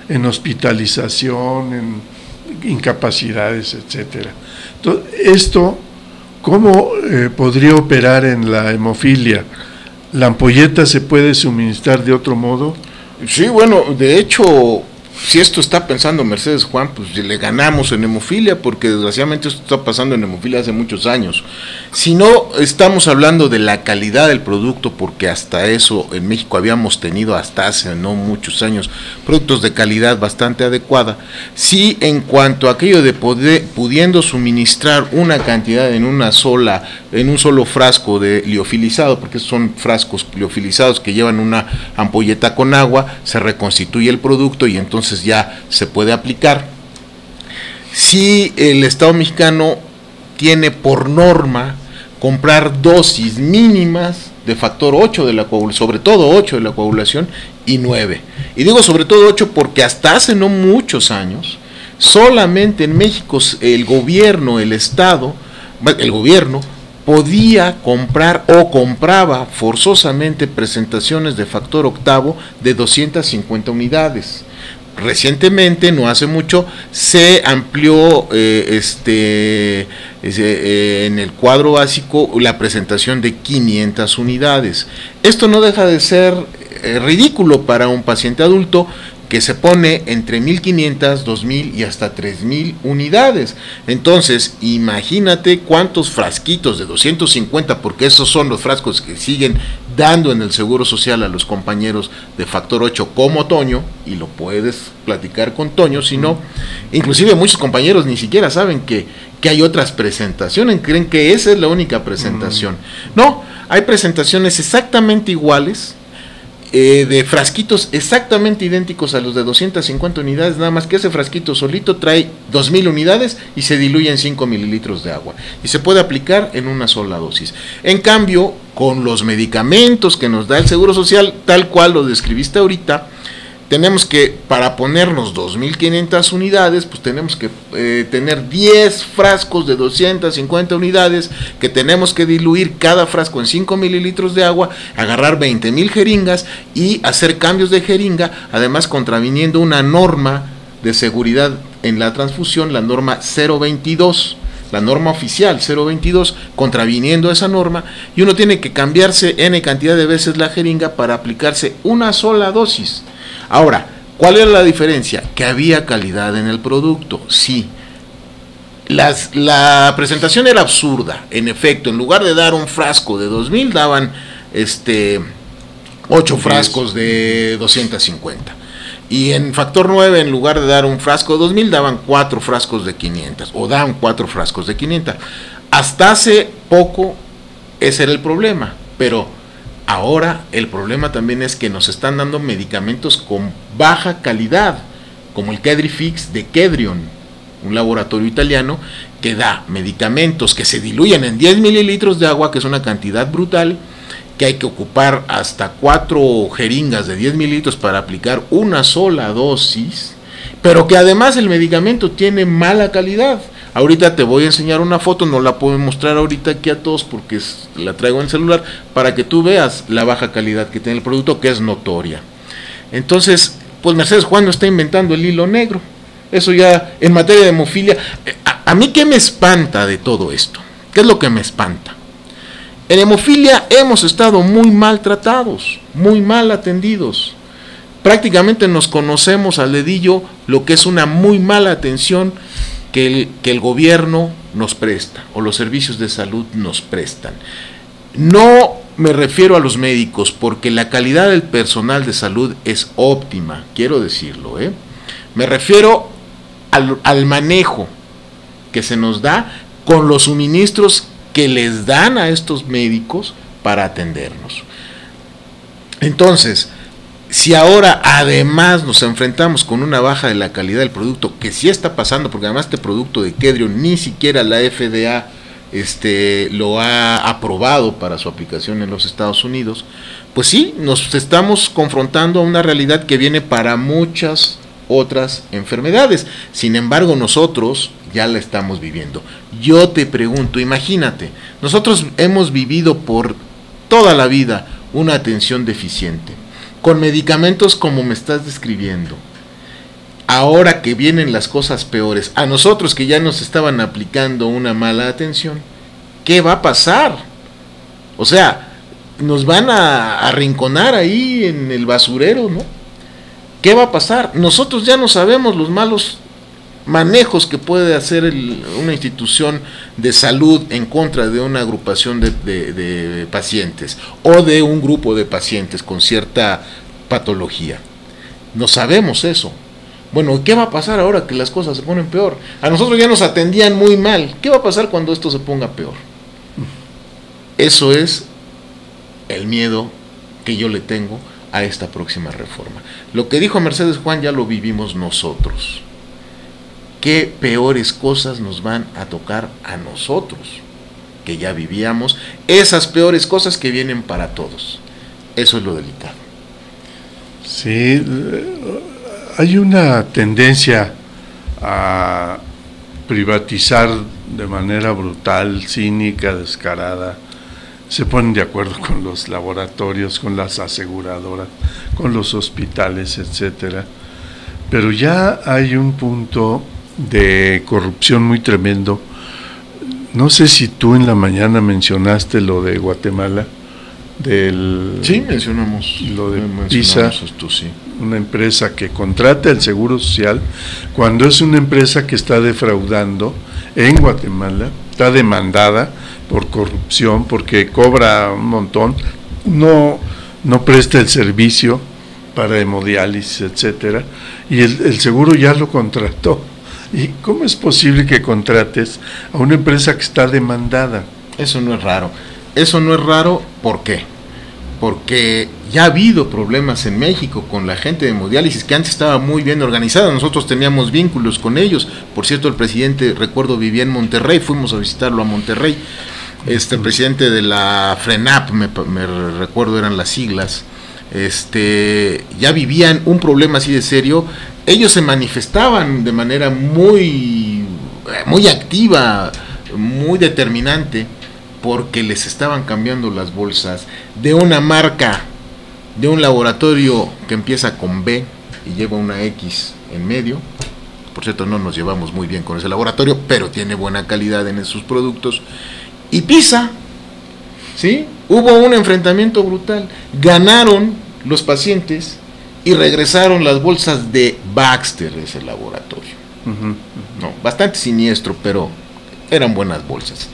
en hospitalización, en incapacidades, etcétera. Entonces, esto, ¿cómo podría operar en la hemofilia? ¿La ampolleta se puede suministrar de otro modo? Sí, bueno, de hecho, si esto está pensando Mercedes Juan, pues le ganamos en hemofilia, porque desgraciadamente esto está pasando en hemofilia hace muchos años. Si no estamos hablando de la calidad del producto, porque hasta eso en México habíamos tenido hasta hace no muchos años productos de calidad bastante adecuada, sí, en cuanto a aquello de pudiendo suministrar una cantidad en un solo frasco de liofilizado, porque son frascos liofilizados que llevan una ampolleta con agua, se reconstituye el producto y entonces ya se puede aplicar. Si el Estado mexicano tiene por norma comprar dosis mínimas de factor 8 de la coagulación, sobre todo 8 de la coagulación y 9. Y digo sobre todo 8 porque hasta hace no muchos años, solamente en México el gobierno, el gobierno podía comprar o compraba forzosamente presentaciones de factor octavo de 250 unidades. Recientemente, no hace mucho, se amplió en el cuadro básico la presentación de 500 unidades. Esto no deja de ser ridículo para un paciente adulto que se pone entre 1.500, 2.000 y hasta 3.000 unidades. Entonces, imagínate cuántos frasquitos de 250, porque esos son los frascos que siguen dando en el Seguro Social a los compañeros de factor 8 como Toño, y lo puedes platicar con Toño, si no, inclusive muchos compañeros ni siquiera saben que hay otras presentaciones, creen que esa es la única presentación. No, hay presentaciones exactamente iguales, de frasquitos exactamente idénticos a los de 250 unidades, nada más que ese frasquito solito trae 2.000 unidades y se diluye en 5 mililitros de agua y se puede aplicar en una sola dosis. En cambio, con los medicamentos que nos da el Seguro Social, tal cual lo describiste ahorita, tenemos que, para ponernos 2.500 unidades, pues tenemos que tener 10 frascos de 250 unidades, que tenemos que diluir cada frasco en 5 mililitros de agua, agarrar 20.000 jeringas y hacer cambios de jeringa, además contraviniendo una norma de seguridad en la transfusión, la norma 022, la norma oficial 022, contraviniendo esa norma, y uno tiene que cambiarse n cantidad de veces la jeringa para aplicarse una sola dosis. Ahora, ¿cuál era la diferencia? Que había calidad en el producto, sí. La presentación era absurda, en efecto, en lugar de dar un frasco de 2.000, daban 8 frascos de 250. Y en factor 9, en lugar de dar un frasco de 2.000, daban 4 frascos de 500, o dan 4 frascos de 500. Hasta hace poco ese era el problema, pero ahora el problema también es que nos están dando medicamentos con baja calidad, como el Kedrifix de Kedrion, un laboratorio italiano que da medicamentos que se diluyen en 10 mililitros de agua, que es una cantidad brutal, que hay que ocupar hasta 4 jeringas de 10 mililitros para aplicar una sola dosis, pero que además el medicamento tiene mala calidad. Ahorita te voy a enseñar una foto, no la puedo mostrar ahorita aquí a todos porque la traigo en el celular, para que tú veas la baja calidad que tiene el producto, que es notoria. Entonces, pues Mercedes Juan no está inventando el hilo negro. Eso ya, en materia de hemofilia, ¿a mí qué me espanta de todo esto? ¿Qué es lo que me espanta? En hemofilia hemos estado muy mal tratados, muy mal atendidos. Prácticamente nos conocemos al dedillo lo que es una muy mala atención que el gobierno nos presta, o los servicios de salud nos prestan. No me refiero a los médicos, porque la calidad del personal de salud es óptima, quiero decirlo, Me refiero al manejo que se nos da con los suministros que les dan a estos médicos para atendernos. Entonces, si ahora además nos enfrentamos con una baja de la calidad del producto, que sí está pasando, porque además este producto de Kedrion ni siquiera la FDA lo ha aprobado para su aplicación en los Estados Unidos, pues sí, nos estamos confrontando a una realidad que viene para muchas otras enfermedades. Sin embargo, nosotros ya la estamos viviendo. Yo te pregunto, imagínate, nosotros hemos vivido por toda la vida una atención deficiente, con medicamentos como me estás describiendo. Ahora que vienen las cosas peores, a nosotros que ya nos estaban aplicando una mala atención, ¿qué va a pasar? O sea, nos van a arrinconar ahí en el basurero, ¿no? ¿Qué va a pasar? Nosotros ya no sabemos los malos manejos que puede hacer una institución de salud en contra de una agrupación de pacientes, o de un grupo de pacientes con cierta patología. No sabemos eso. Bueno, ¿qué va a pasar ahora que las cosas se ponen peor? A nosotros ya nos atendían muy mal. ¿Qué va a pasar cuando esto se ponga peor? Eso es el miedo que yo le tengo a esta próxima reforma. Lo que dijo Mercedes Juan ya lo vivimos nosotros. ¿Qué peores cosas nos van a tocar a nosotros, que ya vivíamos esas peores cosas que vienen para todos? Eso es lo delicado. Sí, hay una tendencia a privatizar de manera brutal, cínica, descarada. Se ponen de acuerdo con los laboratorios, con las aseguradoras, con los hospitales, etcétera. Pero ya hay un punto de corrupción muy tremendo. No sé si tú en la mañana mencionaste lo de Guatemala, sí, mencionamos lo de PISA, esto, sí. Una empresa que contrata el Seguro Social, cuando es una empresa que está defraudando en Guatemala, está demandada por corrupción, porque cobra un montón, no presta el servicio para hemodiálisis, etcétera, y el seguro ya lo contrató. ¿Y cómo es posible que contrates a una empresa que está demandada? Eso no es raro. Eso no es raro, ¿por qué? Porque ya ha habido problemas en México con la gente de hemodiálisis, que antes estaba muy bien organizada, nosotros teníamos vínculos con ellos. Por cierto, el presidente, recuerdo, vivía en Monterrey, fuimos a visitarlo a Monterrey. El presidente de la FRENAP, me recuerdo eran las siglas, ya vivían un problema así de serio, ellos se manifestaban de manera muy activa, muy determinante, porque les estaban cambiando las bolsas de una marca, de un laboratorio que empieza con B y lleva una X en medio. Por cierto, no nos llevamos muy bien con ese laboratorio, pero tiene buena calidad en sus productos. Y PISA, ¿sí? Hubo un enfrentamiento brutal. Ganaron los pacientes y regresaron las bolsas de Baxter, ese laboratorio. No, bastante siniestro, pero eran buenas bolsas.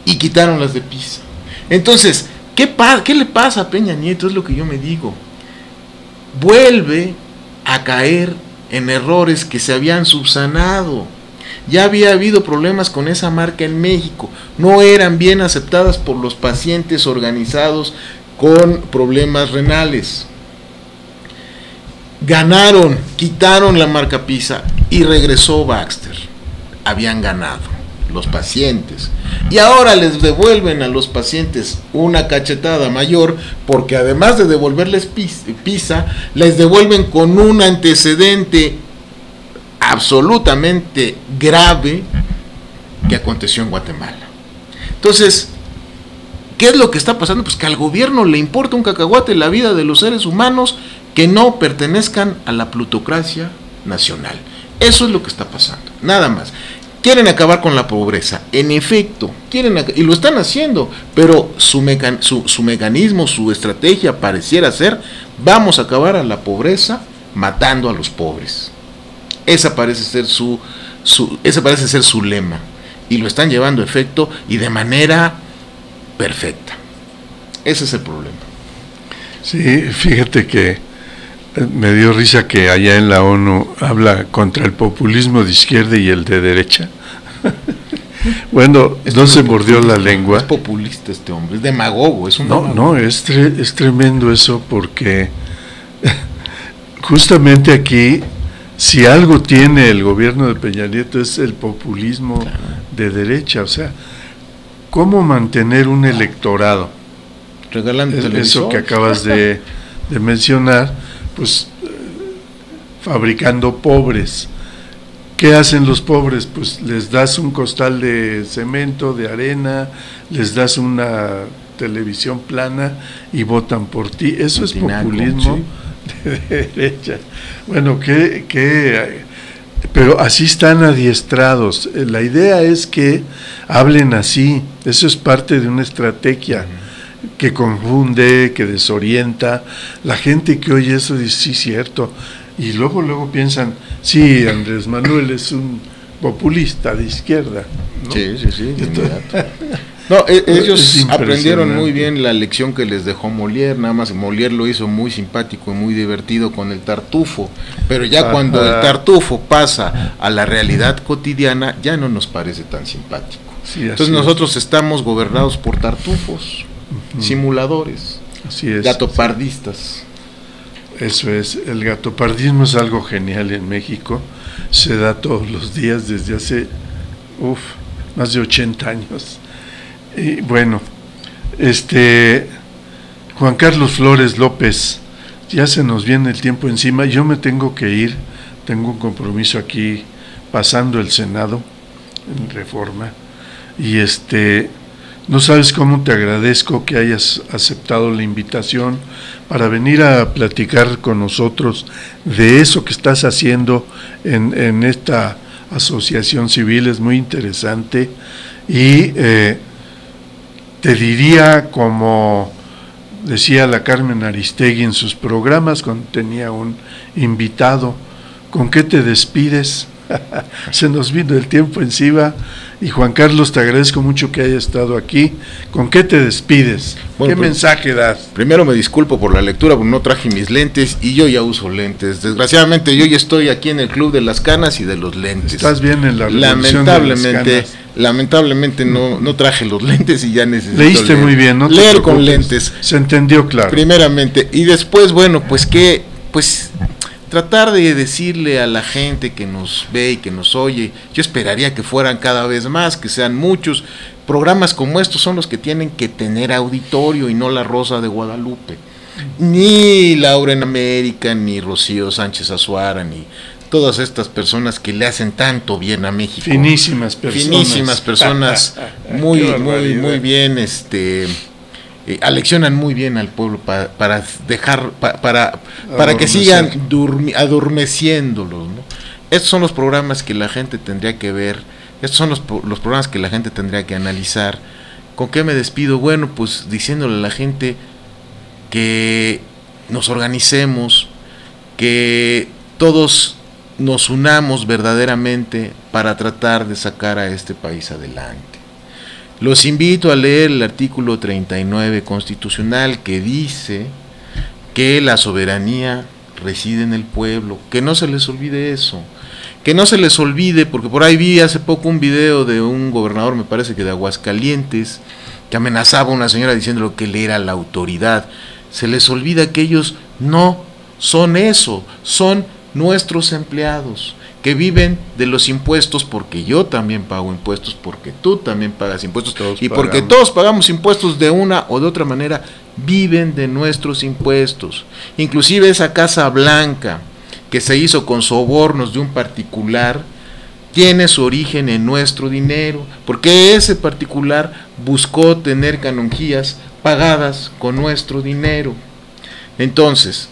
Y quitaron las de PISA. Entonces, ¿qué le pasa a Peña Nieto? Es lo que yo me digo. Vuelve a caer en errores que se habían subsanado. Ya había habido problemas con esa marca en México. No eran bien aceptadas por los pacientes organizados con problemas renales. Ganaron, quitaron la marca PISA y regresó Baxter. Habían ganado los pacientes. Y ahora les devuelven a los pacientes una cachetada mayor, porque además de devolverles PISA, les devuelven con un antecedente absolutamente grave que aconteció en Guatemala. Entonces, ¿qué es lo que está pasando? Pues que al gobierno le importa un cacahuate la vida de los seres humanos que no pertenezcan a la plutocracia nacional. Eso es lo que está pasando, nada más. Quieren acabar con la pobreza, en efecto, y lo están haciendo, pero su mecanismo, su estrategia pareciera ser: vamos a acabar a la pobreza matando a los pobres. Esa parece ser su lema, y lo están llevando a efecto y de manera perfecta. Ese es el problema. Sí, fíjate que me dio risa que allá en la ONU habla contra el populismo de izquierda y el de derecha. Bueno, no se mordió la lengua. Es populista este hombre, es demagogo, es un demagogo. No, es tremendo eso, porque justamente aquí, si algo tiene el gobierno de Peña Nieto, es el populismo de derecha. O sea, ¿cómo mantener un electorado? Regalando eso que acabas de mencionar, pues fabricando pobres. ¿Qué hacen los pobres? Pues les das un costal de cemento, de arena, les das una televisión plana y votan por ti. Eso es populismo, sí, de derecha. Bueno, pero así están adiestrados. La idea es que hablen así. Eso es parte de una estrategia que confunde, que desorienta. La gente que oye eso dice, sí, cierto. Y luego piensan, sí, Andrés Manuel es un populista de izquierda, ¿no? Sí, de inmediato. No, ellos aprendieron muy bien la lección que les dejó Molière, nada más Molière lo hizo muy simpático y muy divertido con el Tartufo, pero ya cuando el Tartufo pasa a la realidad cotidiana, ya no nos parece tan simpático. Sí, entonces nosotros estamos gobernados por tartufos, simuladores, gatopardistas. Eso es, el gatopardismo es algo genial en México, se da todos los días desde hace más de 80 años. Y bueno, Juan Carlos Flores López, ya se nos viene el tiempo encima, yo me tengo que ir, tengo un compromiso aquí pasando el Senado en Reforma, y no sabes cómo te agradezco que hayas aceptado la invitación para venir a platicar con nosotros de eso que estás haciendo en esta asociación civil. Es muy interesante y te diría, como decía la Carmen Aristegui en sus programas cuando tenía un invitado, ¿con qué te despides? Se nos vino el tiempo encima. Y Juan Carlos, te agradezco mucho que hayas estado aquí. ¿Con qué te despides? Bueno, ¿qué mensaje das? Primero me disculpo por la lectura, porque no traje mis lentes y yo ya uso lentes. Desgraciadamente yo ya estoy aquí en el club de las canas y de los lentes. Estás bien en la revolución de las canas. Lamentablemente no traje los lentes y ya necesito leíste leer. Muy bien, ¿no? Leer con lentes. Se entendió claro. Primeramente. Y después, bueno, pues tratar de decirle a la gente que nos ve y que nos oye, yo esperaría que fueran cada vez más, que sean muchos. Programas como estos son los que tienen que tener auditorio y no La Rosa de Guadalupe, ni Laura en América, ni Rocío Sánchez Azuara, ni todas estas personas que le hacen tanto bien a México. Finísimas personas. muy bien, aleccionan muy bien al pueblo para que sigan adormeciéndolos, ¿no? Estos son los programas que la gente tendría que ver, estos son los programas que la gente tendría que analizar. ¿Con qué me despido? Bueno, pues diciéndole a la gente que nos organicemos, que todos nos unamos verdaderamente para tratar de sacar a este país adelante. Los invito a leer el artículo 39 constitucional que dice que la soberanía reside en el pueblo, que no se les olvide eso, que no se les olvide, porque por ahí vi hace poco un video de un gobernador, me parece que de Aguascalientes, que amenazaba a una señora diciéndole que él era la autoridad. Se les olvida que ellos no son eso, son nuestros empleados, que viven de los impuestos, porque yo también pago impuestos, porque tú también pagas impuestos, porque todos pagamos impuestos de una o de otra manera, viven de nuestros impuestos. Inclusive esa Casa Blanca, que se hizo con sobornos de un particular, tiene su origen en nuestro dinero, porque ese particular buscó tener canonjías pagadas con nuestro dinero. Entonces,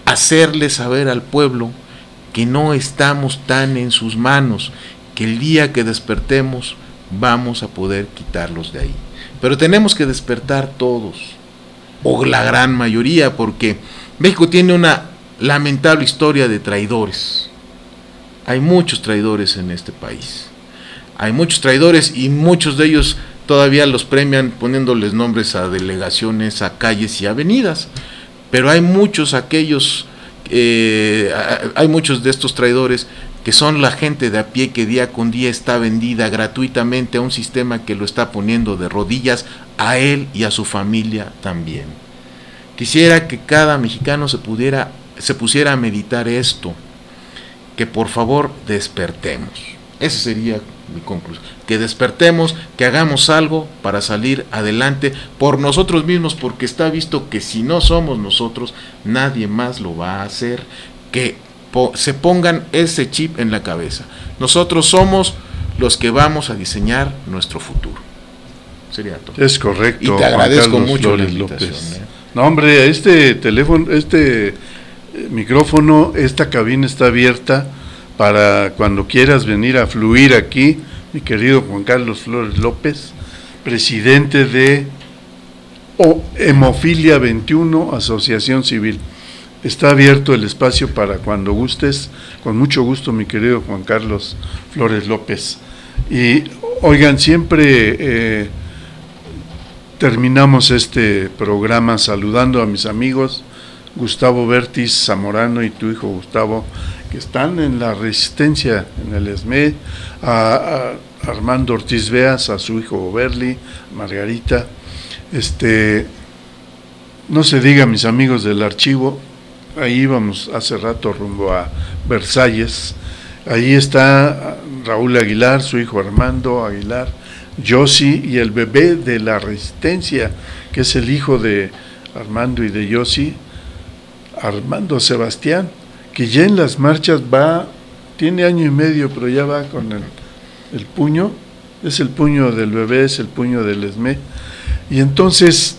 hacerle saber al pueblo que no estamos tan en sus manos, que el día que despertemos vamos a poder quitarlos de ahí. Pero tenemos que despertar todos, o la gran mayoría, porque México tiene una lamentable historia de traidores. Hay muchos traidores en este país. Hay muchos traidores y muchos de ellos todavía los premian poniéndoles nombres a delegaciones, a calles y avenidas. Pero hay muchos hay muchos de estos traidores que son la gente de a pie que día con día está vendida gratuitamente a un sistema que lo está poniendo de rodillas a él y a su familia también. Quisiera que cada mexicano se pusiera a meditar esto, que por favor despertemos. Esa sería mi conclusión, que despertemos, que hagamos algo para salir adelante por nosotros mismos, porque está visto que si no somos nosotros, nadie más lo va a hacer. Que se pongan ese chip en la cabeza. Nosotros somos los que vamos a diseñar nuestro futuro. Sería todo. Es correcto. Y te agradezco mucho la invitación. No, hombre, este teléfono, este micrófono, esta cabina está abierta para cuando quieras venir a fluir aquí, mi querido Juan Carlos Flores López, presidente de Hemofilia 21, Asociación Civil. Está abierto el espacio para cuando gustes, con mucho gusto, mi querido Juan Carlos Flores López. Y oigan, siempre terminamos este programa saludando a mis amigos Gustavo Bertis Zamorano y tu hijo Gustavo, que están en la Resistencia, en el ESME, a Armando Ortiz Beas, a su hijo Berli, Margarita, no se diga, mis amigos del archivo, ahí íbamos hace rato rumbo a Versalles, ahí está Raúl Aguilar, su hijo Armando Aguilar, Yossi y el bebé de la Resistencia, que es el hijo de Armando y de Yossi, Armando Sebastián, que ya en las marchas tiene año y medio, pero ya va con el puño, es el puño del bebé, es el puño del ESME. Y entonces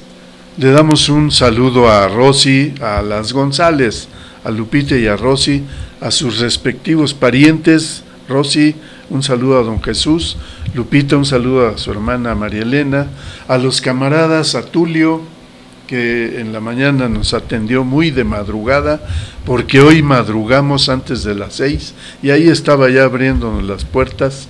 le damos un saludo a Rosy, a las González, a Lupita y a Rosy, a sus respectivos parientes. Rosy, un saludo a don Jesús, Lupita, un saludo a su hermana María Elena, a los camaradas, a Tulio, que en la mañana nos atendió muy de madrugada, porque hoy madrugamos antes de las 6, y ahí estaba ya abriéndonos las puertas,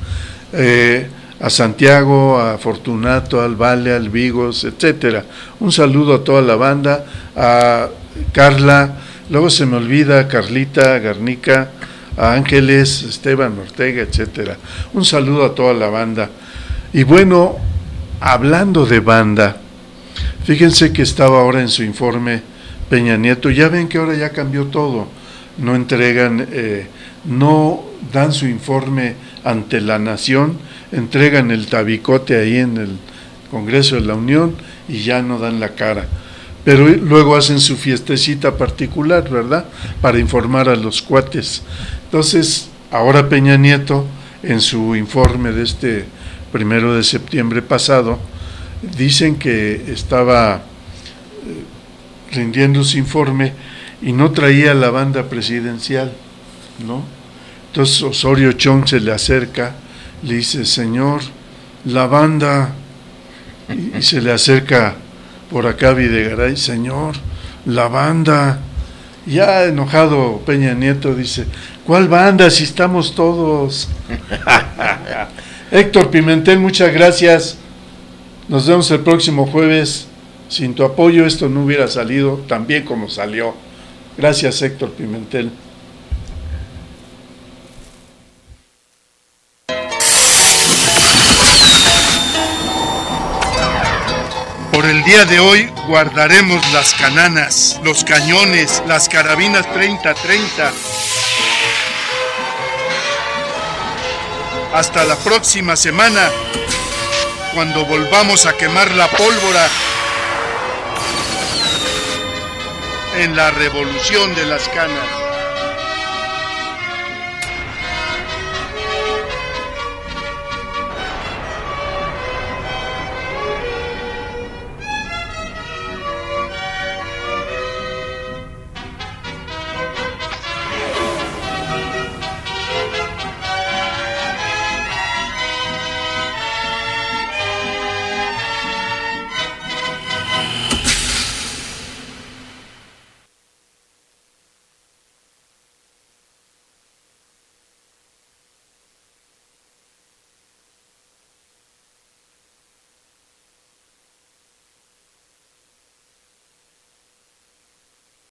a Santiago, a Fortunato, al Vale, al Vigos, etcétera. Un saludo a toda la banda, a Carla, luego se me olvida, Carlita Garnica, a Ángeles, Esteban Ortega, etcétera. Un saludo a toda la banda. Y bueno, hablando de banda, fíjense que estaba ahora en su informe Peña Nieto, ya ven que ahora ya cambió todo. no entregan, no dan su informe ante la nación, entregan el tabicote ahí en el Congreso de la Unión y ya no dan la cara. Pero luego hacen su fiestecita particular, ¿verdad?, para informar a los cuates. Entonces, ahora Peña Nieto, en su informe de este 1 de septiembre pasado, dicen que estaba rindiendo su informe y no traía la banda presidencial, ¿no? Entonces Osorio Chong se le acerca, le dice, señor, la banda, y se le acerca por acá Videgaray, señor, la banda. Ya enojado Peña Nieto dice, ¿cuál banda si estamos todos? Héctor Pimentel, muchas gracias. Nos vemos el próximo jueves. Sin tu apoyo esto no hubiera salido tan bien como salió. Gracias, Héctor Pimentel. Por el día de hoy guardaremos las cananas, los cañones, las carabinas 30-30. Hasta la próxima semana, cuando volvamos a quemar la pólvora en la revolución de las canas.